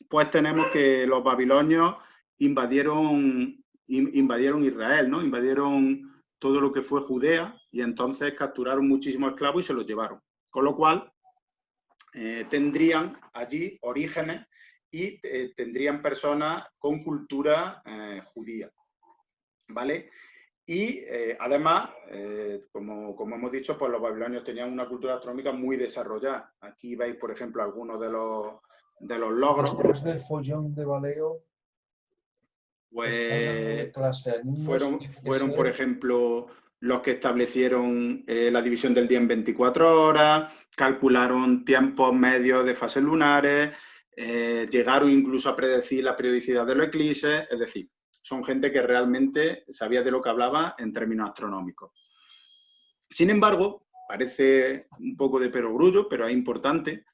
pues tenemos que los babilonios invadieron Israel, ¿no? Invadieron todo lo que fue Judea y entonces capturaron muchísimos esclavos y se los llevaron. Con lo cual, tendrían allí orígenes y tendrían personas con cultura judía, ¿vale? Y además, como hemos dicho, pues los babilonios tenían una cultura astronómica muy desarrollada. Aquí veis, por ejemplo, algunos de los logros. Después del follón de Baleo, pues clase a niños, fueron, por ejemplo, los que establecieron la división del día en 24 horas, calcularon tiempos medios de fases lunares, llegaron incluso a predecir la periodicidad de los eclipses, es decir, son gente que realmente sabía de lo que hablaba en términos astronómicos. Sin embargo, parece un poco de perogrullo, pero es importante,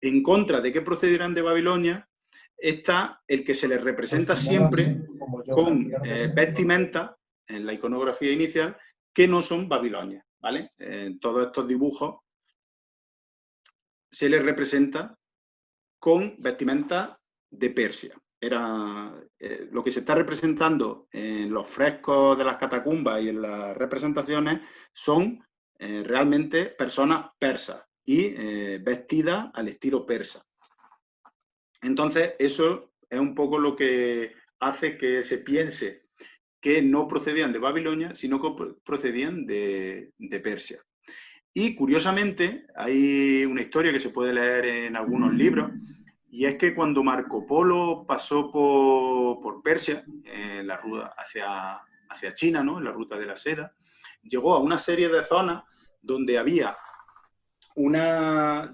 en contra de que procedieran de Babilonia, está el que se les representa siempre con vestimenta en la iconografía inicial que no son babilonias, ¿vale? En todos estos dibujos se les representa con vestimenta de Persia. Lo que se está representando en los frescos de las catacumbas y en las representaciones son realmente personas persas y vestidas al estilo persa. Entonces, eso es un poco lo que hace que se piense que no procedían de Babilonia, sino que procedían de Persia. Y, curiosamente, hay una historia que se puede leer en algunos libros, y es que cuando Marco Polo pasó por Persia, en la ruta hacia China, ¿no? En la ruta de la seda, llegó a una serie de zonas donde había una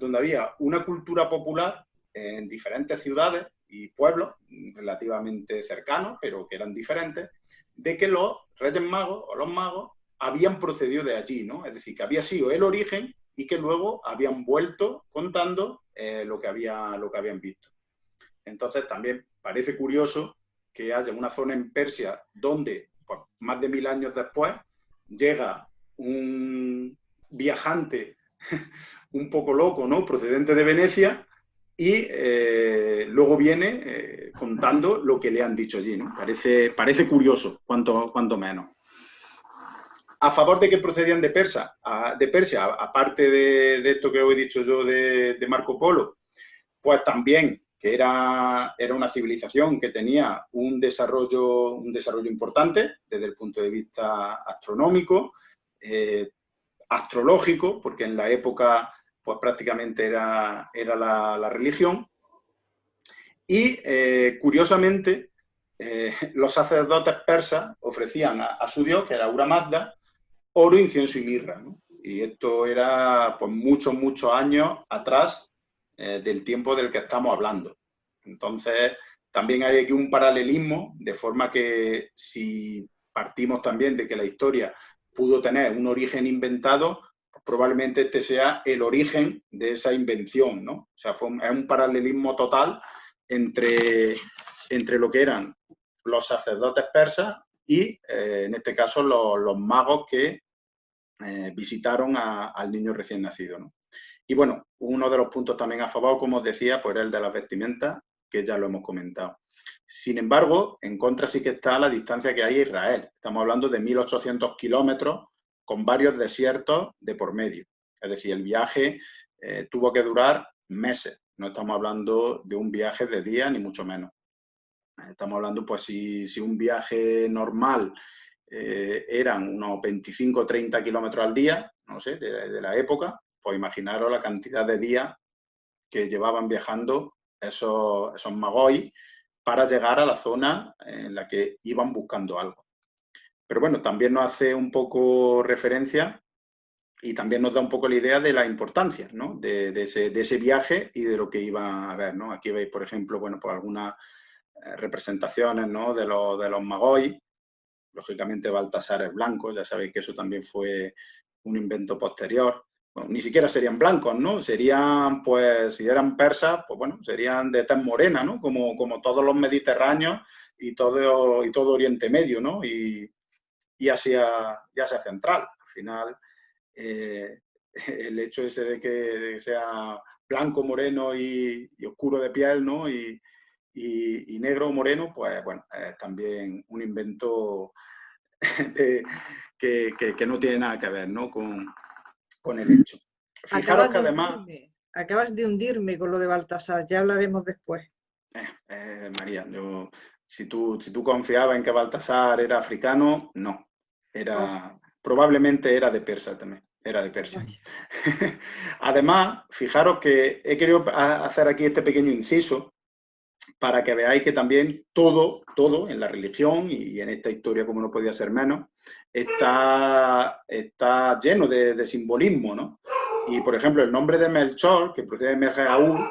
cultura popular en diferentes ciudades y pueblos relativamente cercanos, pero que eran diferentes, de que los Reyes Magos o los magos habían procedido de allí, ¿no? Es decir, que había sido el origen y que luego habían vuelto contando lo que habían visto. Entonces también parece curioso que haya una zona en Persia donde, pues, más de 1000 años después, llega un viajante un poco loco, ¿no? Procedente de Venecia, y luego viene contando lo que le han dicho allí, ¿no? Parece curioso, cuanto menos. A favor de que procedían de Persia, aparte de esto que os he dicho yo de Marco Polo, pues también que era una civilización que tenía un desarrollo importante desde el punto de vista astronómico, astrológico, porque en la época pues prácticamente era la religión. Y curiosamente, los sacerdotes persas ofrecían a su dios, que era Ahura Mazda, oro, incienso y mirra, ¿no? Y esto era pues muchos años atrás del tiempo del que estamos hablando. Entonces, también hay aquí un paralelismo, de forma que si partimos también de que la historia pudo tener un origen inventado, probablemente este sea el origen de esa invención, ¿no? O sea, es un paralelismo total entre lo que eran los sacerdotes persas y, en este caso, los magos que visitaron al niño recién nacido, ¿no? Y bueno, uno de los puntos también a favor, como os decía, pues era el de las vestimentas, que ya lo hemos comentado. Sin embargo, en contra sí que está la distancia que hay a Israel. Estamos hablando de 1.800 kilómetros con varios desiertos de por medio. Es decir, el viaje tuvo que durar meses. No estamos hablando de un viaje de días, ni mucho menos. Estamos hablando, pues, si un viaje normal eran unos 25 o 30 kilómetros al día, no sé, de la época, pues imaginaros la cantidad de días que llevaban viajando esos magoi para llegar a la zona en la que iban buscando algo. Pero bueno, también nos hace un poco referencia y también nos da un poco la idea de la importancia, ¿no? de ese viaje y de lo que iban a ver, ¿no? Aquí veis, por ejemplo, bueno, pues algunas representaciones, ¿no? de los magoi. Lógicamente Baltasar es blanco, ya sabéis que eso también fue un invento posterior. Bueno, ni siquiera serían blancos, ¿no? Serían, pues, si eran persas, pues bueno, serían de tez morena, ¿no? Como todos los mediterráneos y todo Oriente Medio, ¿no? Y Asia Central. Al final, el hecho ese de que sea blanco, moreno y oscuro de piel, ¿no? Y negro o moreno, pues bueno, es también un invento que no tiene nada que ver, ¿no? con el hecho. Fijaros que además... Acabas de hundirme con lo de Baltasar, ya hablaremos después. María, si tú confiabas en que Baltasar era africano, no. Probablemente era de Persia también. Era de Persia. Además, fijaros que he querido hacer aquí este pequeño inciso para que veáis que también todo en la religión y en esta historia, como no podía ser menos, está lleno de simbolismo, ¿no? Y, por ejemplo, el nombre de Melchor, que procede de Merjaúl,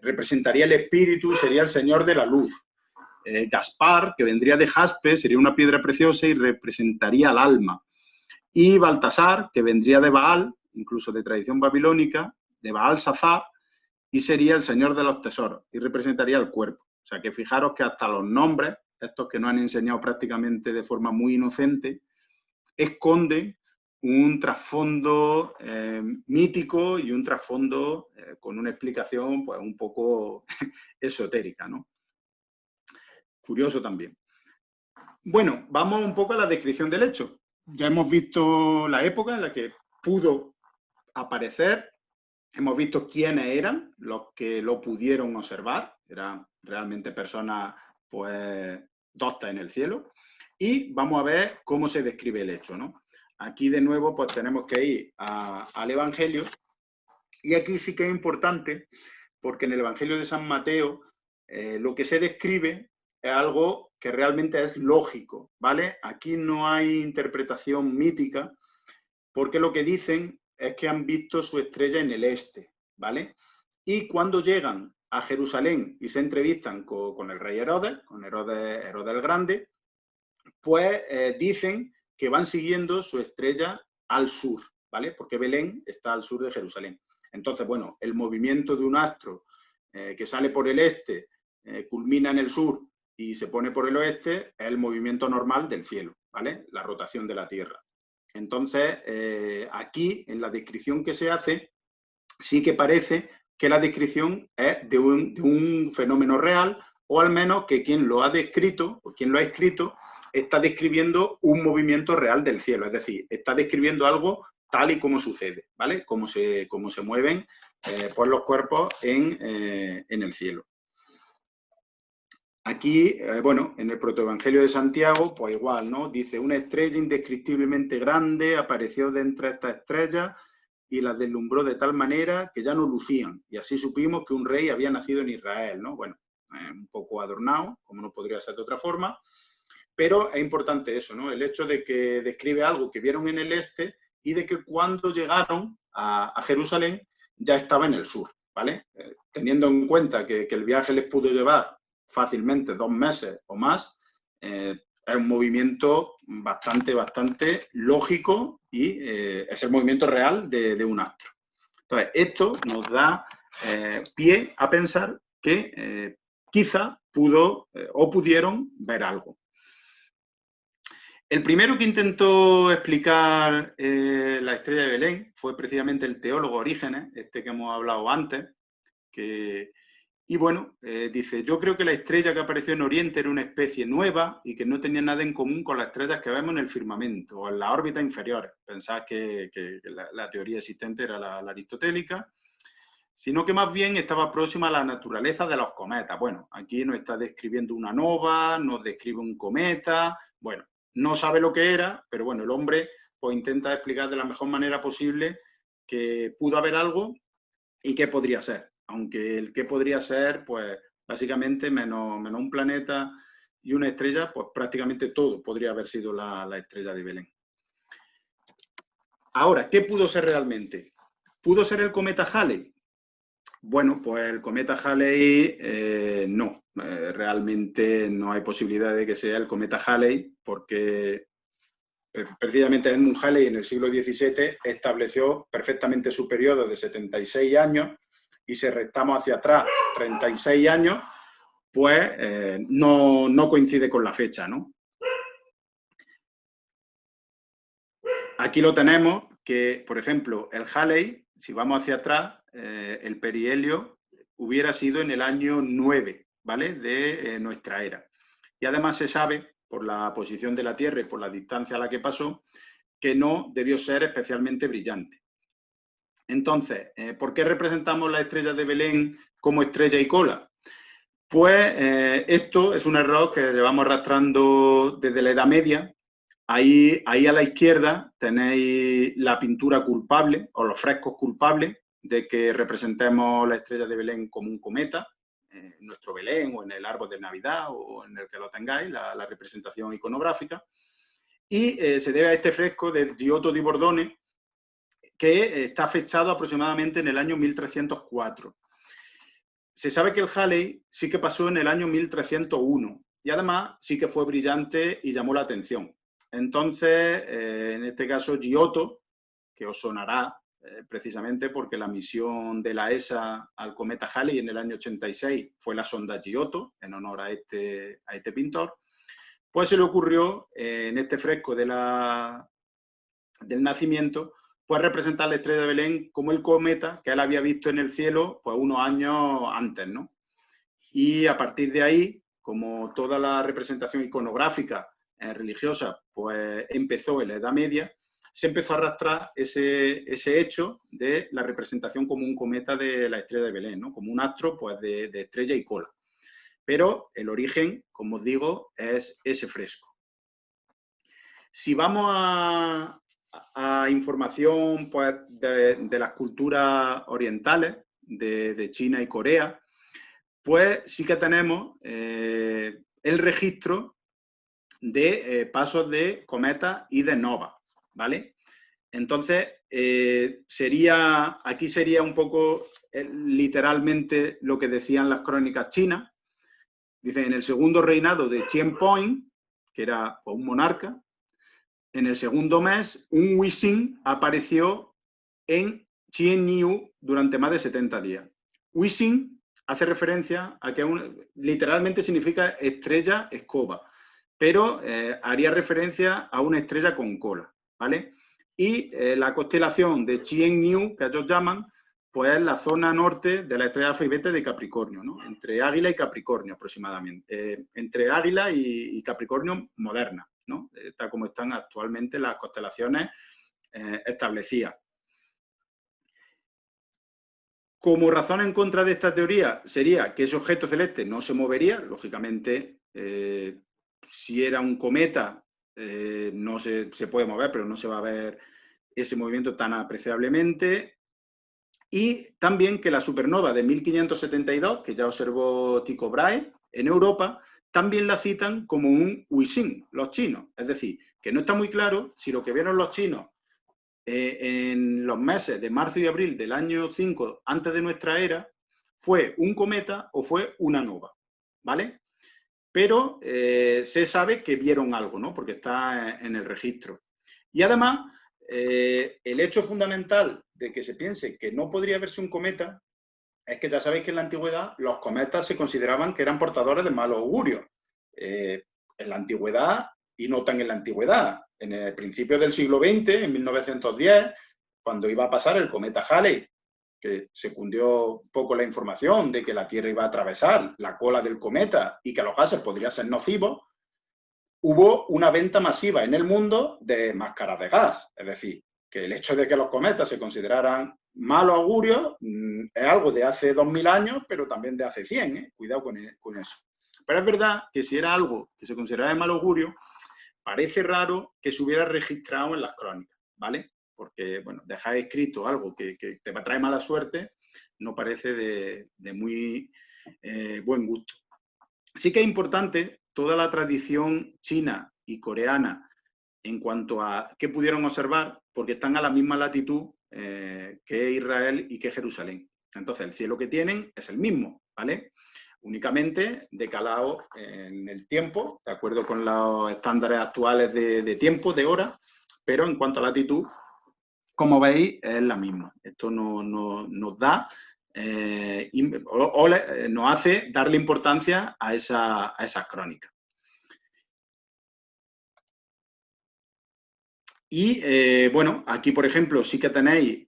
representaría el espíritu, sería el señor de la luz. Gaspar, que vendría de jaspe, sería una piedra preciosa y representaría el alma. Y Baltasar, que vendría de Baal, incluso de tradición babilónica, de Baal Sazar, y sería el señor de los tesoros y representaría el cuerpo. O sea que fijaros que hasta los nombres, estos que nos han enseñado prácticamente de forma muy inocente, esconden un trasfondo mítico y un trasfondo con una explicación pues un poco esotérica, ¿no? Curioso también. Bueno, vamos un poco a la descripción del hecho. Ya hemos visto la época en la que pudo aparecer. Hemos visto quiénes eran los que lo pudieron observar. Eran realmente personas, pues, doctas en el cielo. Y vamos a ver cómo se describe el hecho, ¿no? Aquí, de nuevo, pues tenemos que ir al Evangelio. Y aquí sí que es importante, porque en el Evangelio de San Mateo lo que se describe es algo que realmente es lógico, ¿vale? Aquí no hay interpretación mítica, porque lo que dicen es que han visto su estrella en el este, ¿vale? Y cuando llegan a Jerusalén y se entrevistan con el rey Herodes, con Herodes el Grande, pues dicen que van siguiendo su estrella al sur, ¿vale? Porque Belén está al sur de Jerusalén. Entonces, bueno, el movimiento de un astro que sale por el este, culmina en el sur y se pone por el oeste, es el movimiento normal del cielo, ¿vale? La rotación de la Tierra. Entonces, aquí, en la descripción que se hace, sí que parece que la descripción es de un fenómeno real, o al menos que quien lo ha descrito, o quien lo ha escrito, está describiendo un movimiento real del cielo. Es decir, está describiendo algo tal y como sucede, ¿vale? Cómo se mueven pues los cuerpos en el cielo. Aquí, bueno, en el protoevangelio de Santiago, pues igual, ¿no? Dice, una estrella indescriptiblemente grande apareció de entre estas estrellas y las deslumbró de tal manera que ya no lucían. Y así supimos que un rey había nacido en Israel, ¿no? Bueno, un poco adornado, como no podría ser de otra forma, pero es importante eso, ¿no? El hecho de que describe algo que vieron en el este y de que cuando llegaron a Jerusalén ya estaba en el sur, ¿vale? Teniendo en cuenta que el viaje les pudo llevar fácilmente 2 meses o más, es un movimiento bastante lógico y es el movimiento real de un astro. Entonces, esto nos da pie a pensar que quizá pudo o pudieron ver algo. El primero que intentó explicar la estrella de Belén fue precisamente el teólogo Orígenes, este que hemos hablado antes, y bueno, dice, yo creo que la estrella que apareció en Oriente era una especie nueva y que no tenía nada en común con las estrellas que vemos en el firmamento o en las órbitas inferiores. Pensad que la teoría existente era la aristotélica, sino que más bien estaba próxima a la naturaleza de los cometas. Bueno, aquí nos está describiendo una nova, nos describe un cometa, bueno, no sabe lo que era, pero bueno, el hombre pues intenta explicar de la mejor manera posible que pudo haber algo y qué podría ser. Aunque el qué podría ser, pues básicamente menos un planeta y una estrella, pues prácticamente todo podría haber sido la estrella de Belén. Ahora, ¿qué pudo ser realmente? ¿Pudo ser el cometa Halley? Bueno, pues el cometa Halley no. Realmente no hay posibilidad de que sea el cometa Halley porque precisamente Edmund Halley en el siglo XVII estableció perfectamente su periodo de 76 años y si restamos hacia atrás 36 años, pues no coincide con la fecha, ¿no? Aquí lo tenemos que, por ejemplo, el Halley, si vamos hacia atrás, el perihelio hubiera sido en el año 9, ¿vale? De nuestra era. Y además se sabe, por la posición de la Tierra y por la distancia a la que pasó, que no debió ser especialmente brillante. Entonces, ¿por qué representamos la estrella de Belén como estrella y cola? Pues esto es un error que llevamos arrastrando desde la Edad Media. Ahí a la izquierda tenéis la pintura culpable o los frescos culpables de que representemos la estrella de Belén como un cometa, en nuestro Belén o en el árbol de Navidad o en el que lo tengáis, la representación iconográfica. Y se debe a este fresco de Giotto di Bordone, que está fechado aproximadamente en el año 1304. Se sabe que el Halley sí que pasó en el año 1301 y además sí que fue brillante y llamó la atención. Entonces, en este caso, Giotto, que os sonará precisamente porque la misión de la ESA al cometa Halley en el año 86 fue la sonda Giotto, en honor a este pintor, pues se le ocurrió en este fresco del nacimiento, pues representar la estrella de Belén como el cometa que él había visto en el cielo pues unos años antes, ¿no? Y a partir de ahí, como toda la representación iconográfica religiosa pues empezó en la Edad Media, se empezó a arrastrar ese hecho de la representación como un cometa de la estrella de Belén, ¿no? Como un astro pues de estrella y cola. Pero el origen, como os digo, es ese fresco. Si vamos a información pues, de las culturas orientales, de China y Corea, pues sí que tenemos el registro de pasos de cometas y de novas, ¿vale? Entonces, aquí sería un poco literalmente lo que decían las crónicas chinas. Dicen, en el segundo reinado de Qian Point, que era pues, un monarca, en el segundo mes, un Wixing apareció en Qianniu durante más de 70 días. Wixing hace referencia a que literalmente significa estrella escoba, pero haría referencia a una estrella con cola, ¿vale? Y la constelación de Qianniu, que ellos llaman, pues es la zona norte de la estrella Alfa y Beta de Capricornio, ¿no? Entre Águila y Capricornio aproximadamente, entre Águila y Capricornio moderna, ¿no? Tal como están actualmente las constelaciones establecidas. Como razón en contra de esta teoría sería que ese objeto celeste no se movería, lógicamente, si era un cometa no se puede mover, pero no se va a ver ese movimiento tan apreciablemente. Y también que la supernova de 1572, que ya observó Tycho Brahe en Europa, también la citan como un Wixing, los chinos. Es decir, que no está muy claro si lo que vieron los chinos en los meses de marzo y abril del año 5 antes de nuestra era fue un cometa o fue una nova, ¿vale? Pero se sabe que vieron algo, ¿no? Porque está en el registro. Y además, el hecho fundamental de que se piense que no podría verse un cometa es que ya sabéis que en la antigüedad los cometas se consideraban que eran portadores de malos augurios. En la antigüedad y no tan en la antigüedad. En el principio del siglo XX, en 1910, cuando iba a pasar el cometa Halley, que se cundió un poco la información de que la Tierra iba a atravesar la cola del cometa y que los gases podrían ser nocivos, hubo una venta masiva en el mundo de máscaras de gas. Es decir, que el hecho de que los cometas se consideraran malos augurios es algo de hace 2000 años, pero también de hace 100, ¿eh? Cuidado con eso. Pero es verdad que si era algo que se consideraba de mal augurio, parece raro que se hubiera registrado en las crónicas, ¿vale? Porque, bueno, dejar escrito algo que te trae mala suerte no parece de muy buen gusto. Sí que es importante toda la tradición china y coreana en cuanto a qué pudieron observar, porque están a la misma latitud que Israel y que Jerusalén. Entonces, el cielo que tienen es el mismo, ¿vale? Únicamente decalado en el tiempo, de acuerdo con los estándares actuales de tiempo, de hora, pero en cuanto a latitud, como veis, es la misma. Esto nos da nos hace darle importancia a esas crónicas. Y bueno, aquí por ejemplo sí que tenéis,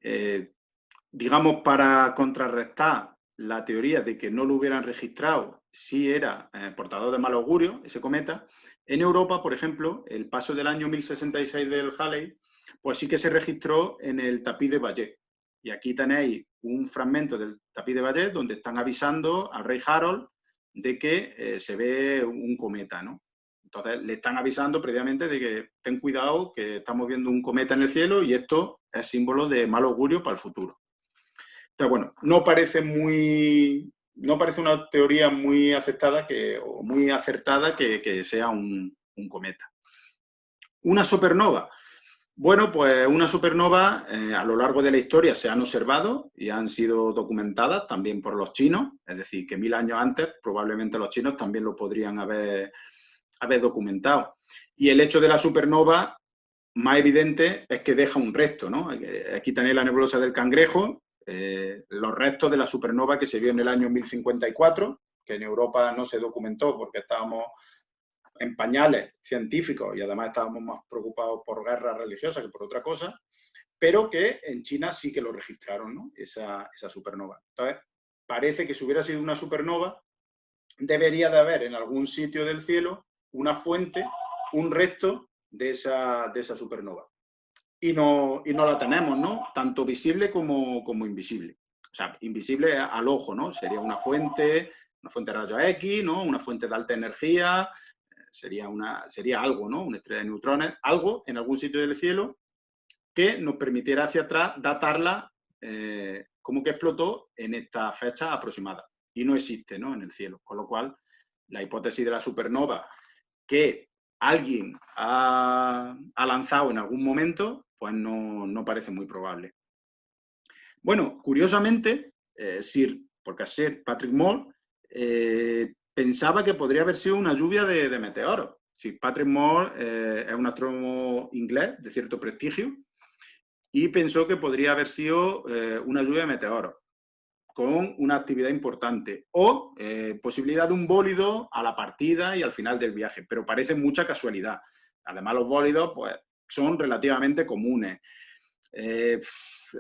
digamos, para contrarrestar la teoría de que no lo hubieran registrado si era portador de mal augurio, ese cometa. En Europa, por ejemplo, el paso del año 1066 del Halley, pues sí que se registró en el tapiz de Bayeux. Y aquí tenéis un fragmento del tapiz de Bayeux donde están avisando al rey Harold de que se ve un cometa, ¿no? Entonces le están avisando previamente de que ten cuidado, que estamos viendo un cometa en el cielo y esto es símbolo de mal augurio para el futuro. Entonces, bueno, no parece una teoría muy aceptada o muy acertada que sea un cometa. Una supernova. Bueno, pues una supernova a lo largo de la historia se han observado y han sido documentadas también por los chinos, es decir, que 1000 años antes probablemente los chinos también lo podrían haber documentado. Y el hecho de la supernova más evidente es que deja un resto, ¿no? Aquí tenéis la nebulosa del Cangrejo, los restos de la supernova que se vio en el año 1054, que en Europa no se documentó porque estábamos en pañales científicos y además estábamos más preocupados por guerras religiosas que por otra cosa, pero que en China sí que lo registraron, ¿no? Esa supernova. Entonces, parece que si hubiera sido una supernova, debería de haber en algún sitio del cielo una fuente, un resto de esa supernova. Y no la tenemos, ¿no? Tanto visible como invisible. O sea, invisible al ojo, ¿no? Sería una fuente de rayos X, ¿no? Una fuente de alta energía, sería algo, ¿no? Una estrella de neutrones, algo en algún sitio del cielo que nos permitiera hacia atrás datarla como que explotó en esta fecha aproximada. Y no existe, ¿no? En el cielo. Con lo cual, la hipótesis de la supernova que alguien ha lanzado en algún momento, pues no parece muy probable. Bueno, curiosamente, porque Sir Patrick Moore pensaba que podría haber sido una lluvia de meteoros. Sir Patrick Moore es un astrónomo inglés de cierto prestigio y pensó que podría haber sido una lluvia de meteoros con una actividad importante o posibilidad de un bólido a la partida y al final del viaje, pero parece mucha casualidad. Además, los bólidos pues, son relativamente comunes.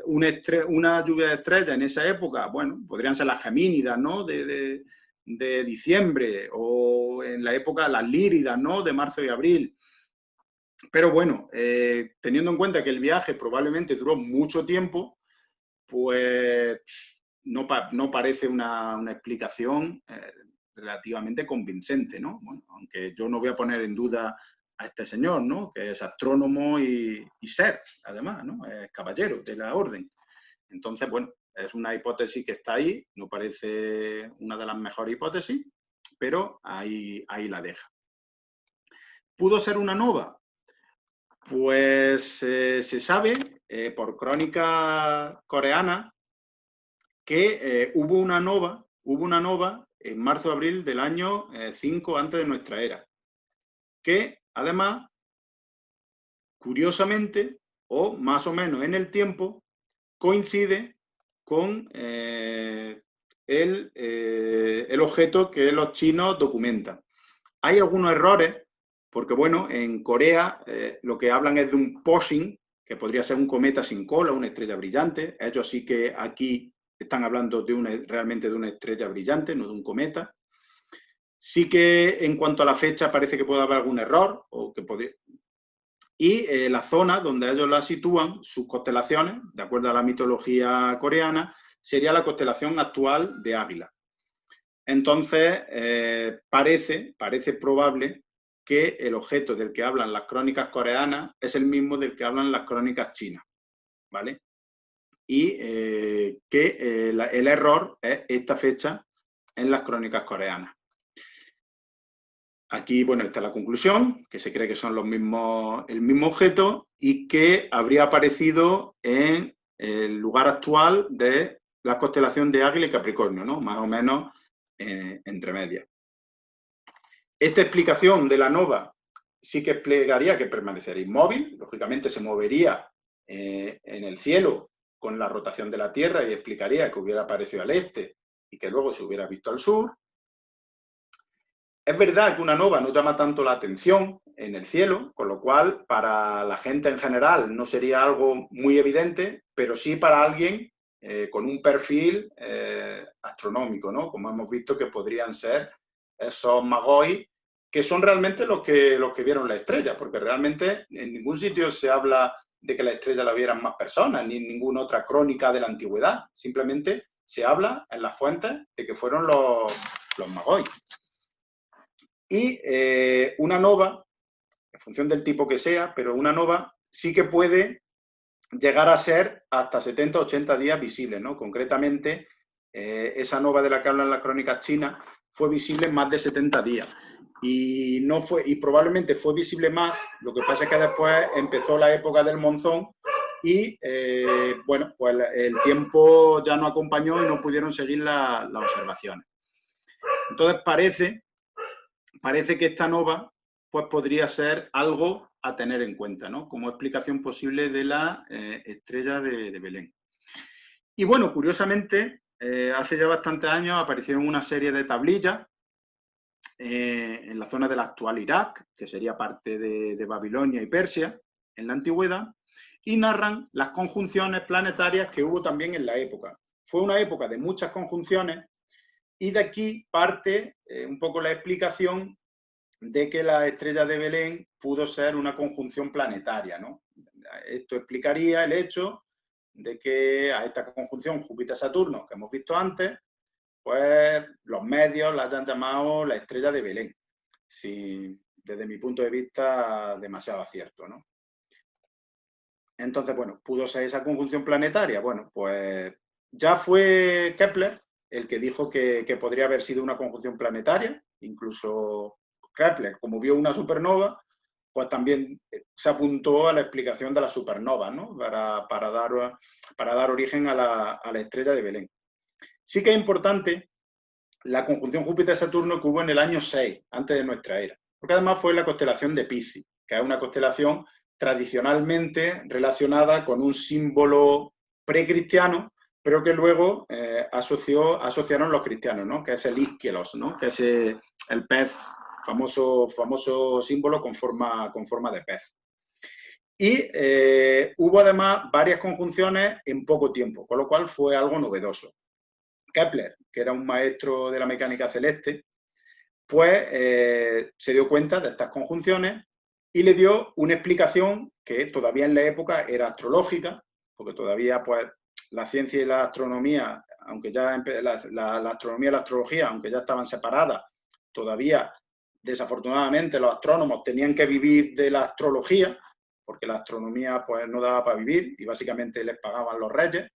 Una lluvia de estrellas en esa época, bueno, podrían ser las gemínidas, ¿no? De diciembre, o en la época las líridas, ¿no? De marzo y abril. Pero bueno, teniendo en cuenta que el viaje probablemente duró mucho tiempo, pues no parece una explicación relativamente convincente, ¿no? Bueno, aunque yo no voy a poner en duda a este señor, ¿no? Que es astrónomo y ser, además, ¿no? Es caballero de la orden. Entonces, bueno, es una hipótesis que está ahí, no parece una de las mejores hipótesis, pero ahí la deja. ¿Pudo ser una nova? Pues se sabe por crónica coreana que hubo una nova en marzo-abril del año 5 antes de nuestra era, que además, curiosamente, o más o menos en el tiempo, coincide con el objeto que los chinos documentan. Hay algunos errores porque bueno, en Corea lo que hablan es de un Posing, que podría ser un cometa sin cola, una estrella brillante. Ellos sí que aquí están hablando realmente de una estrella brillante, no de un cometa. Sí que en cuanto a la fecha parece que puede haber algún error, o que podría... Y la zona donde ellos la sitúan, sus constelaciones, de acuerdo a la mitología coreana, sería la constelación actual de Águila. Entonces, parece probable que el objeto del que hablan las crónicas coreanas es el mismo del que hablan las crónicas chinas, ¿vale? Y que el error es esta fecha en las crónicas coreanas. Aquí, bueno, está la conclusión, que se cree que son el mismo objeto y que habría aparecido en el lugar actual de la constelación de Águila y Capricornio, ¿no? Más o menos entre medias. Esta explicación de la nova sí que explicaría que permanecería inmóvil, lógicamente se movería en el cielo con la rotación de la Tierra y explicaría que hubiera aparecido al este y que luego se hubiera visto al sur. Es verdad que una nova no llama tanto la atención en el cielo, con lo cual para la gente en general no sería algo muy evidente, pero sí para alguien con un perfil astronómico, ¿no? Como hemos visto que podrían ser esos magoi, que son realmente los que vieron la estrella, porque realmente en ningún sitio se habla de que la estrella la vieran más personas, ni en ninguna otra crónica de la antigüedad. Simplemente se habla en las fuentes de que fueron los magoi. Y una nova, en función del tipo que sea, pero una nova sí que puede llegar a ser hasta 70 o 80 días visible, ¿no? Concretamente, esa nova de la que hablan las crónicas chinas fue visible en más de 70 días. Y probablemente fue visible más, lo que pasa es que después empezó la época del monzón y, bueno, pues el tiempo ya no acompañó y no pudieron seguir las observaciones. Entonces parece que esta nova pues, podría ser algo a tener en cuenta, ¿no? Como explicación posible de la estrella de Belén. Y bueno, curiosamente, hace ya bastantes años aparecieron una serie de tablillas en la zona del actual Irak, que sería parte de Babilonia y Persia, en la antigüedad, y narran las conjunciones planetarias que hubo también en la época. Fue una época de muchas conjunciones y de aquí parte un poco la explicación de que la estrella de Belén pudo ser una conjunción planetaria, ¿no? Esto explicaría el hecho de que a esta conjunción Júpiter-Saturno que hemos visto antes, pues los medios la hayan llamado la estrella de Belén. Sí, desde mi punto de vista, demasiado acierto, ¿no? Entonces, bueno, ¿pudo ser esa conjunción planetaria? Bueno, pues ya fue Kepler el que dijo que podría haber sido una conjunción planetaria, incluso Kepler, como vio una supernova, pues también se apuntó a la explicación de la supernova, ¿no? Para dar origen a la estrella de Belén. Sí que es importante la conjunción Júpiter-Saturno que hubo en el año 6, antes de nuestra era, porque además fue la constelación de Piscis, que es una constelación tradicionalmente relacionada con un símbolo precristiano, pero que luego asociaron los cristianos, ¿no? Que es el Isquielos, ¿no? Que es el pez, famoso símbolo con forma de pez. Y hubo además varias conjunciones en poco tiempo, con lo cual fue algo novedoso. Kepler, que era un maestro de la mecánica celeste, pues se dio cuenta de estas conjunciones y le dio una explicación que todavía en la época era astrológica, porque todavía pues la ciencia y la astronomía, aunque ya la astronomía y la astrología, aunque ya estaban separadas, todavía desafortunadamente los astrónomos tenían que vivir de la astrología, porque la astronomía pues no daba para vivir y básicamente les pagaban los reyes.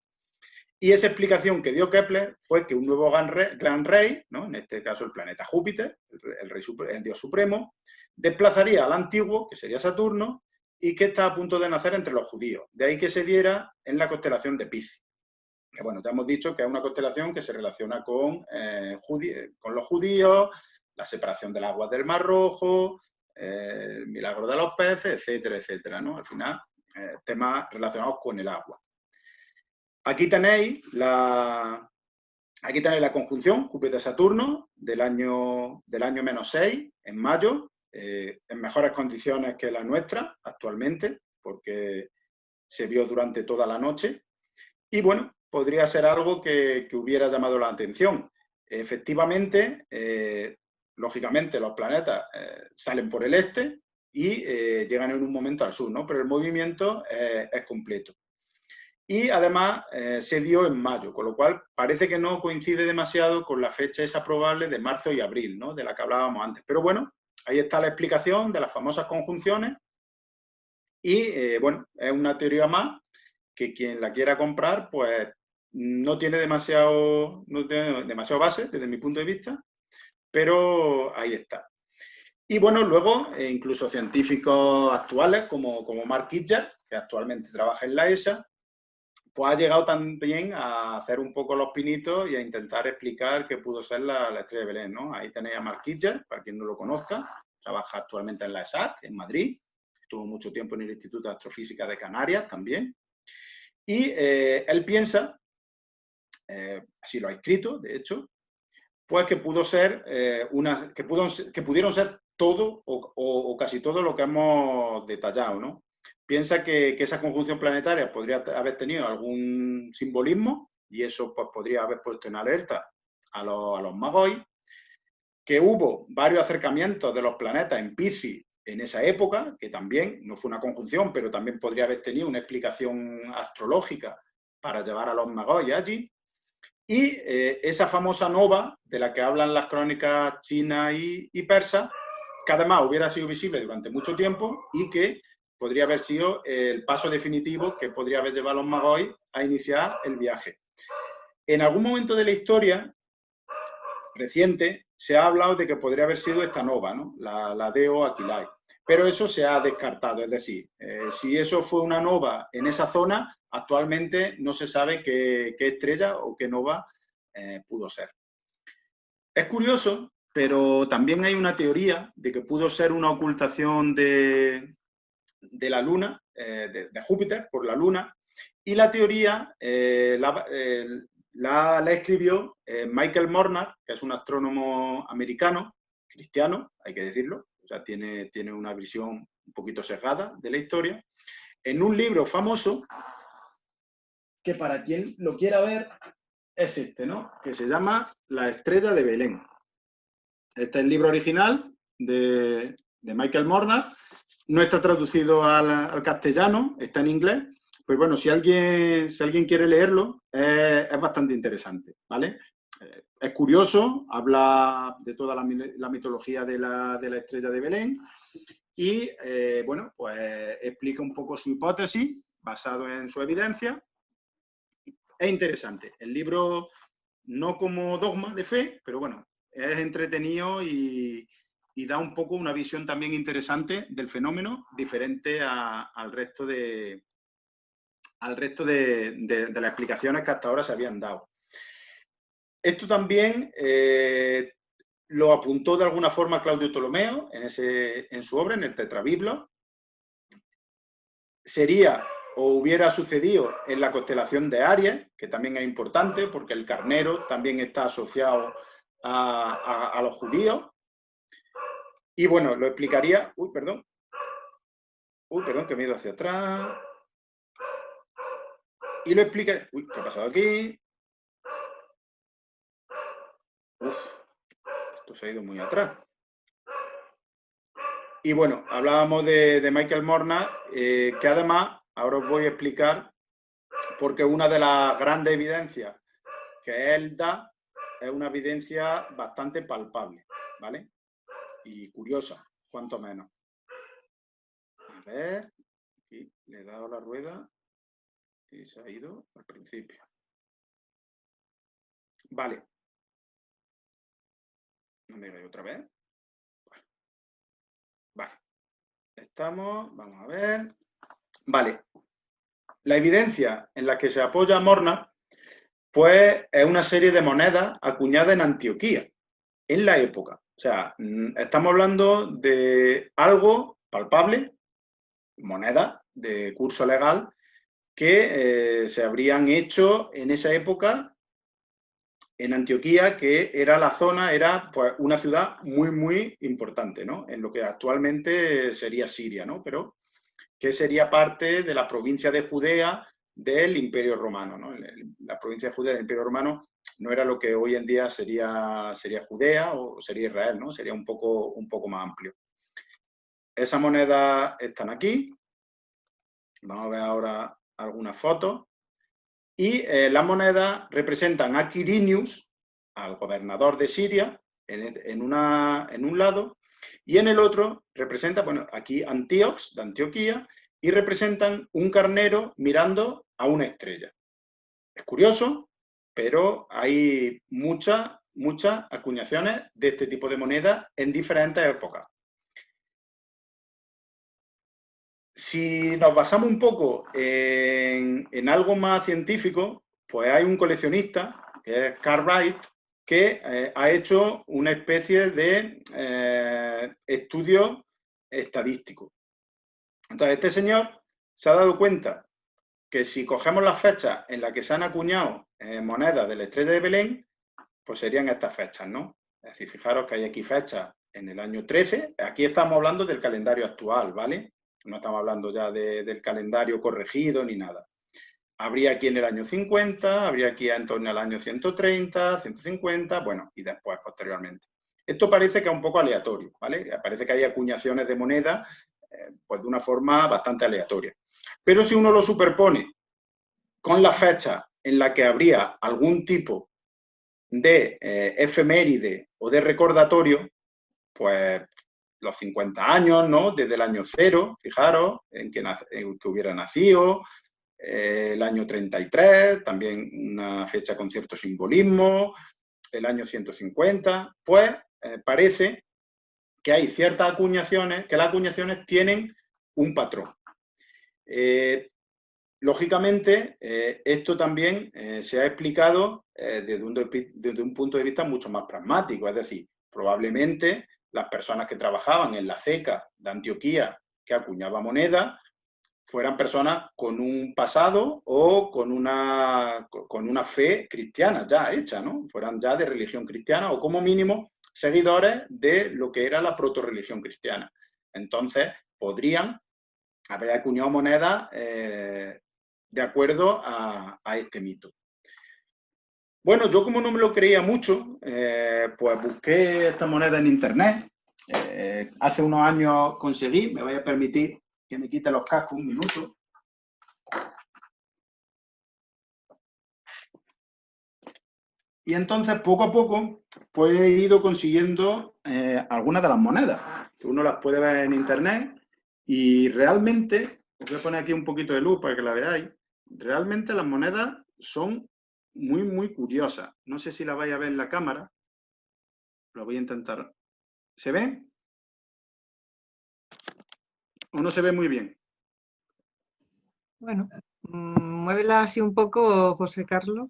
Y esa explicación que dio Kepler fue que un nuevo gran rey, ¿no? En este caso el planeta Júpiter, el dios supremo, desplazaría al antiguo, que sería Saturno, y que está a punto de nacer entre los judíos. De ahí que se diera en la constelación de Piscis. Que bueno, ya hemos dicho que es una constelación que se relaciona con los judíos, la separación del agua del Mar Rojo, el milagro de los peces, etcétera, etcétera, ¿no? Al final, temas relacionados con el agua. Aquí tenéis la conjunción Júpiter-Saturno del año -6, en mayo, en mejores condiciones que la nuestra actualmente, porque se vio durante toda la noche. Y bueno, podría ser algo que hubiera llamado la atención. Efectivamente, lógicamente los planetas salen por el este y llegan en un momento al sur, ¿no? Pero el movimiento es completo. Y además se dio en mayo, con lo cual parece que no coincide demasiado con la fecha esa probable de marzo y abril, ¿no? De la que hablábamos antes. Pero bueno, ahí está la explicación de las famosas conjunciones y bueno, es una teoría más que quien la quiera comprar, pues no tiene demasiado base desde mi punto de vista, pero ahí está. Y bueno, luego incluso científicos actuales como Mark Kitcher, que actualmente trabaja en la ESA, pues ha llegado también a hacer un poco los pinitos y a intentar explicar qué pudo ser la estrella de Belén, ¿no? Ahí tenéis a Mark Kitcher, para quien no lo conozca, trabaja actualmente en la ESAC, en Madrid, estuvo mucho tiempo en el Instituto de Astrofísica de Canarias también, y él piensa, así lo ha escrito, de hecho, pues que pudo ser que pudieron ser todo o casi todo lo que hemos detallado, ¿no? Piensa que esa conjunción planetaria podría haber tenido algún simbolismo y eso pues, podría haber puesto en alerta a los Magoi, que hubo varios acercamientos de los planetas en Piscis en esa época, que también no fue una conjunción, pero también podría haber tenido una explicación astrológica para llevar a los Magoi allí. Y esa famosa nova de la que hablan las crónicas chinas y persas, que además hubiera sido visible durante mucho tiempo y que podría haber sido el paso definitivo que podría haber llevado a los Magoi a iniciar el viaje. En algún momento de la historia reciente se ha hablado de que podría haber sido esta nova, ¿no? la Deo Aquilae, pero eso se ha descartado, es decir, si eso fue una nova en esa zona, actualmente no se sabe qué estrella o qué nova pudo ser. Es curioso, pero también hay una teoría de que pudo ser una ocultación de la Luna, de Júpiter por la Luna, y la teoría la escribió Michael Mornar, que es un astrónomo americano, cristiano, hay que decirlo, o sea, tiene una visión un poquito sesgada de la historia, en un libro famoso que para quien lo quiera ver es este, ¿no? Que se llama La estrella de Belén. Este es el libro original de Michael Mornar. No está traducido al castellano, está en inglés. Pues bueno, si alguien quiere leerlo, es bastante interesante, ¿vale? Es curioso, habla de toda la mitología de la estrella de Belén y, bueno, pues explica un poco su hipótesis basado en su evidencia. Es interesante. El libro no como dogma de fe, pero bueno, es entretenido y da un poco una visión también interesante del fenómeno, diferente al resto de las explicaciones que hasta ahora se habían dado. Esto también lo apuntó de alguna forma Claudio Ptolomeo en su obra, en el Tetrabiblos. Sería o hubiera sucedido en la constelación de Aries, que también es importante porque el carnero también está asociado a los judíos. Y bueno, lo explicaría... Uy, perdón, que me he ido hacia atrás. Y lo explica... Uy, ¿qué ha pasado aquí? Uf, esto se ha ido muy atrás. Y bueno, hablábamos de Michael Mornar, que además, ahora os voy a explicar, porque una de las grandes evidencias que él da es una evidencia bastante palpable, ¿vale? Y curiosa, cuanto menos. A ver, aquí le he dado la rueda y se ha ido al principio. Vale. No me veo otra vez. Vale. Estamos, vamos a ver. Vale. La evidencia en la que se apoya Mornar, pues es una serie de monedas acuñadas en Antioquía, en la época. O sea, estamos hablando de algo palpable, monedas de curso legal, que se habrían hecho en esa época en Antioquía, que era la zona, era pues, una ciudad muy, muy importante, ¿no? En lo que actualmente sería Siria, ¿no? Pero que sería parte de la provincia de Judea del Imperio Romano, ¿no? La provincia de Judea del Imperio Romano no era lo que hoy en día sería Judea o sería Israel, ¿no? Sería un poco más amplio. Esas monedas están aquí. Vamos a ver ahora algunas fotos. Y las monedas representan a Quirinius, al gobernador de Siria, en un lado, y en el otro representa, bueno, aquí Antíox, de Antioquía, y representan un carnero mirando a una estrella. Es curioso, pero hay muchas acuñaciones de este tipo de monedas en diferentes épocas. Si nos basamos un poco en algo más científico, pues hay un coleccionista, que es Cartwright, que ha hecho una especie de estudio estadístico. Entonces, este señor se ha dado cuenta que si cogemos las fechas en las que se han acuñado monedas de la estrella de Belén, pues serían estas fechas, ¿no? Es decir, fijaros que hay aquí fechas en el año 13, aquí estamos hablando del calendario actual, ¿vale? No estamos hablando ya del calendario corregido ni nada. Habría aquí en el año 50, habría aquí en torno al año 130, 150, bueno, y después, posteriormente. Esto parece que es un poco aleatorio, ¿vale? Parece que hay acuñaciones de moneda pues de una forma bastante aleatoria. Pero si uno lo superpone con la fecha en la que habría algún tipo de efeméride o de recordatorio, pues los 50 años, ¿no? Desde el año 0, fijaros, en que hubiera nacido, el año 33, también una fecha con cierto simbolismo, el año 150, pues parece que hay ciertas acuñaciones, que las acuñaciones tienen un patrón. Lógicamente, esto también se ha explicado desde un punto de vista mucho más pragmático, es decir, probablemente las personas que trabajaban en la ceca de Antioquía que acuñaba moneda fueran personas con un pasado o con una fe cristiana ya hecha, ¿no? Fueran ya de religión cristiana o como mínimo seguidores de lo que era la protorreligión cristiana. Entonces, podrían haber acuñado monedas de acuerdo a este mito. Bueno, yo como no me lo creía mucho, pues busqué esta moneda en internet. Hace unos años conseguí, me voy a permitir que me quite los cascos un minuto. Y entonces, poco a poco, pues he ido consiguiendo algunas de las monedas. Uno las puede ver en internet y realmente, os voy a poner aquí un poquito de luz para que la veáis, realmente las monedas son muy, muy curiosas. No sé si la vais a ver en la cámara. Lo voy a intentar. ¿Se ve? ¿O no se ve muy bien? Bueno, muévela así un poco, José Carlos.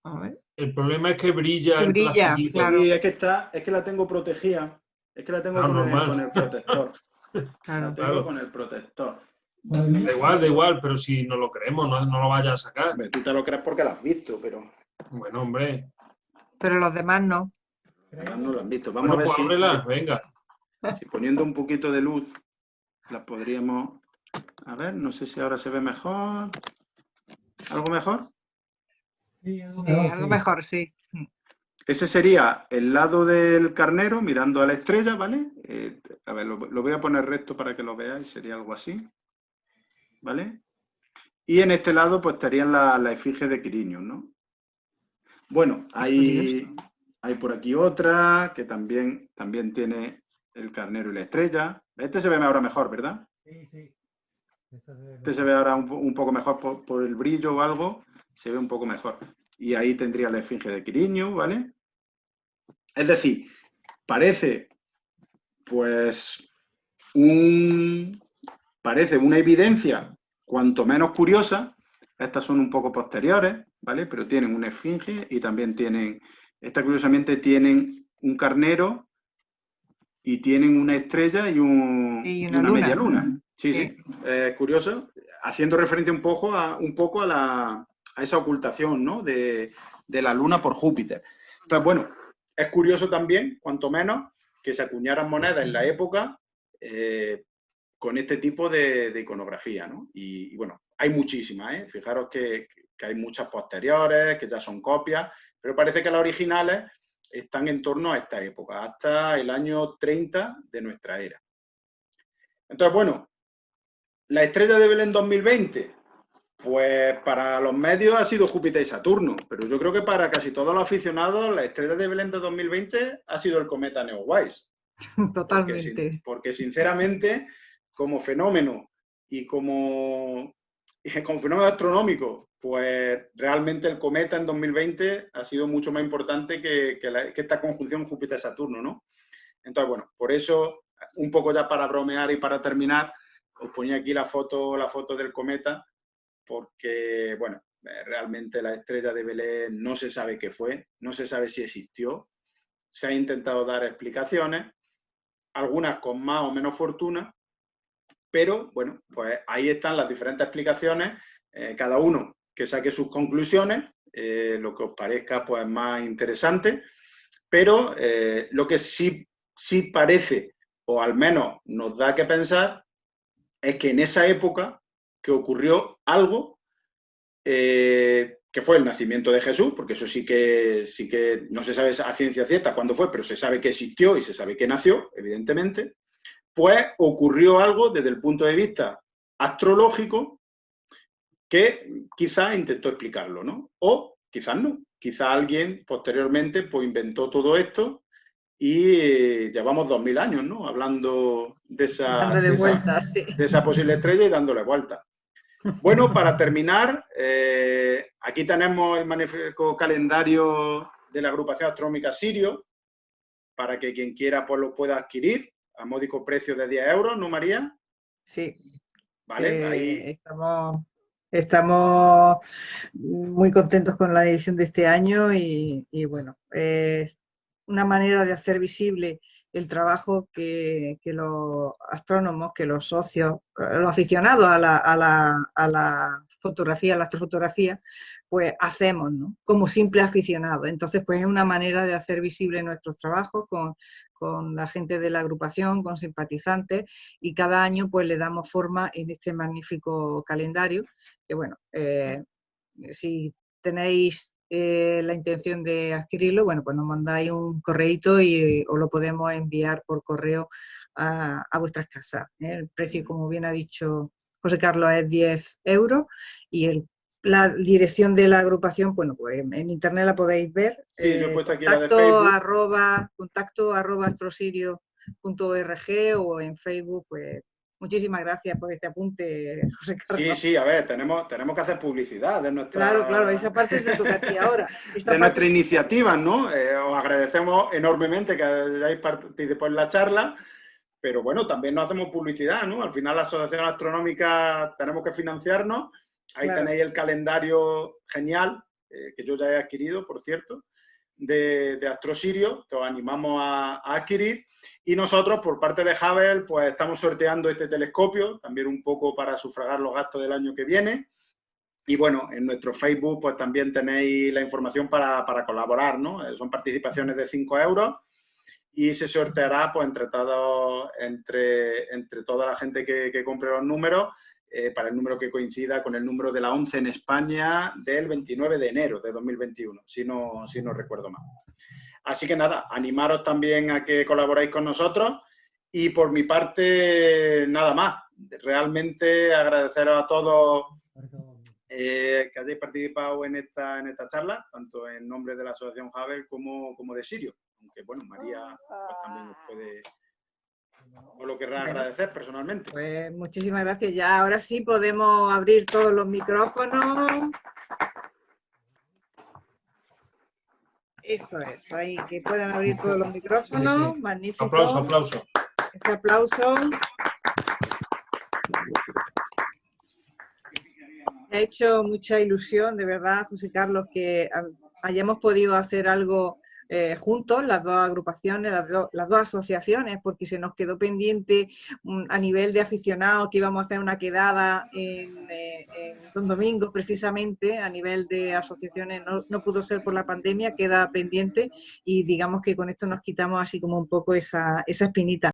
A ver. El problema es que brilla Que el brilla, plastiquito. claro. Sí, es que la tengo protegida. Es que la tengo con el protector. Claro. La tengo con el protector. Da igual, pero si no lo creemos, no lo vayas a sacar. Tú te lo crees porque lo has visto, pero... Bueno, hombre. Pero los demás no. No lo han visto. Vamos Bueno, a ver pues ábrela, venga. si poniendo un poquito de luz las podríamos... A ver, no sé si ahora se ve mejor. ¿Algo mejor? Sí, algo mejor, sí. Ese sería el lado del carnero mirando a la estrella, ¿vale? A ver, lo voy a poner recto para que lo veáis, sería algo así, ¿vale? Y en este lado pues estarían la efigie de Quirinius, ¿no? Bueno, hay por aquí otra que también tiene el carnero y la estrella. Este se ve ahora mejor, ¿verdad? Sí. Este se ve ahora un poco mejor por el brillo o algo, se ve un poco mejor. Y ahí tendría la esfinge de Quirinius, ¿vale? Es decir, parece pues parece una evidencia cuanto menos curiosa. Estas son un poco posteriores, ¿vale? Pero tienen una esfinge y también tienen, estas curiosamente tienen un carnero y tienen una estrella y una media luna. Sí. Curioso, haciendo referencia un poco a esa ocultación, ¿no? de la luna por Júpiter. Entonces, bueno, es curioso también, cuanto menos, que se acuñaran monedas en la época con este tipo de iconografía, ¿no? Y bueno, hay muchísimas, ¿eh? Fijaros que hay muchas posteriores, que ya son copias, pero parece que las originales están en torno a esta época, hasta el año 30 de nuestra era. Entonces, bueno, la estrella de Belén 2020, pues para los medios ha sido Júpiter y Saturno, pero yo creo que para casi todos los aficionados la estrella de Belén de 2020 ha sido el cometa Neowise. Totalmente. Porque sinceramente, como fenómeno y como fenómeno astronómico, pues realmente el cometa en 2020 ha sido mucho más importante que esta conjunción Júpiter-Saturno, ¿no? Entonces, bueno, por eso, un poco ya para bromear y para terminar, os ponía aquí la foto del cometa, porque, bueno, realmente la estrella de Belén no se sabe qué fue, no se sabe si existió, se ha intentado dar explicaciones, algunas con más o menos fortuna, pero, bueno, pues ahí están las diferentes explicaciones, cada uno que saque sus conclusiones, lo que os parezca pues más interesante, pero lo que sí parece, o al menos nos da que pensar, es que en esa época que ocurrió algo que fue el nacimiento de Jesús, porque eso sí que no se sabe a ciencia cierta cuándo fue, pero se sabe que existió y se sabe que nació, evidentemente, pues ocurrió algo desde el punto de vista astrológico que quizás intentó explicarlo, ¿no? O quizás no, quizás alguien posteriormente pues inventó todo esto y llevamos 2000 años, ¿no? Hablando de Dándole vueltas, sí. esa posible estrella y dándole vueltas. Bueno, para terminar, aquí tenemos el magnífico calendario de la agrupación astronómica Sirio, para que quien quiera pues lo pueda adquirir a módico precio de 10 euros, ¿no, María? Sí. Vale, ahí. Estamos muy contentos con la edición de este año y bueno, es una manera de hacer visible el trabajo que los astrónomos, que los socios, los aficionados a la fotografía, a la astrofotografía, pues hacemos, ¿no? Como simple aficionado. Entonces, pues es una manera de hacer visible nuestros trabajos con la gente de la agrupación, con simpatizantes, y cada año pues le damos forma en este magnífico calendario, que bueno, si tenéis la intención de adquirirlo, bueno, pues nos mandáis un correíto y os lo podemos enviar por correo a vuestras casas. El precio, como bien ha dicho José Carlos, es 10 euros y la dirección de la agrupación, bueno, pues en internet la podéis ver. Sí, yo he puesto aquí la de Facebook. Contacto @ astrosirio.org o en Facebook, pues. Muchísimas gracias por este apunte, José Carlos. Sí, a ver, tenemos que hacer publicidad de nuestra... Claro, esa parte te toca a ti ahora. Nuestra iniciativa, ¿no? Os agradecemos enormemente que hayáis participado en la charla, pero bueno, también nos hacemos publicidad, ¿no? Al final la Asociación Astronómica tenemos que financiarnos. Ahí tenéis el calendario genial, que yo ya he adquirido, por cierto, de Astrosirio, que os animamos a adquirir. Y nosotros, por parte de Hubble, pues estamos sorteando este telescopio, también un poco para sufragar los gastos del año que viene. Y bueno, en nuestro Facebook pues también tenéis la información para colaborar, ¿no? Son participaciones de 5 euros y se sorteará pues entre toda la gente que compre los números, para el número que coincida con el número de la ONCE en España del 29 de enero de 2021, si no recuerdo mal. Así que nada, animaros también a que colaboréis con nosotros y por mi parte nada más. Realmente agradeceros a todos que hayáis participado en esta charla, tanto en nombre de la Asociación Hubble como de Sirio. Aunque bueno, María pues, también os lo querrá agradecer personalmente. Pues muchísimas gracias. Ya ahora sí podemos abrir todos los micrófonos. Eso es, ahí que puedan abrir todos los micrófonos. Sí. Magnífico. Aplauso. Ese aplauso. Me ha hecho mucha ilusión, de verdad, José Carlos, que hayamos podido hacer algo juntos, las dos agrupaciones, las dos asociaciones, porque se nos quedó pendiente a nivel de aficionados que íbamos a hacer una quedada en Don Domingo, precisamente, a nivel de asociaciones no pudo ser por la pandemia, queda pendiente, y digamos que con esto nos quitamos así como un poco esa espinita.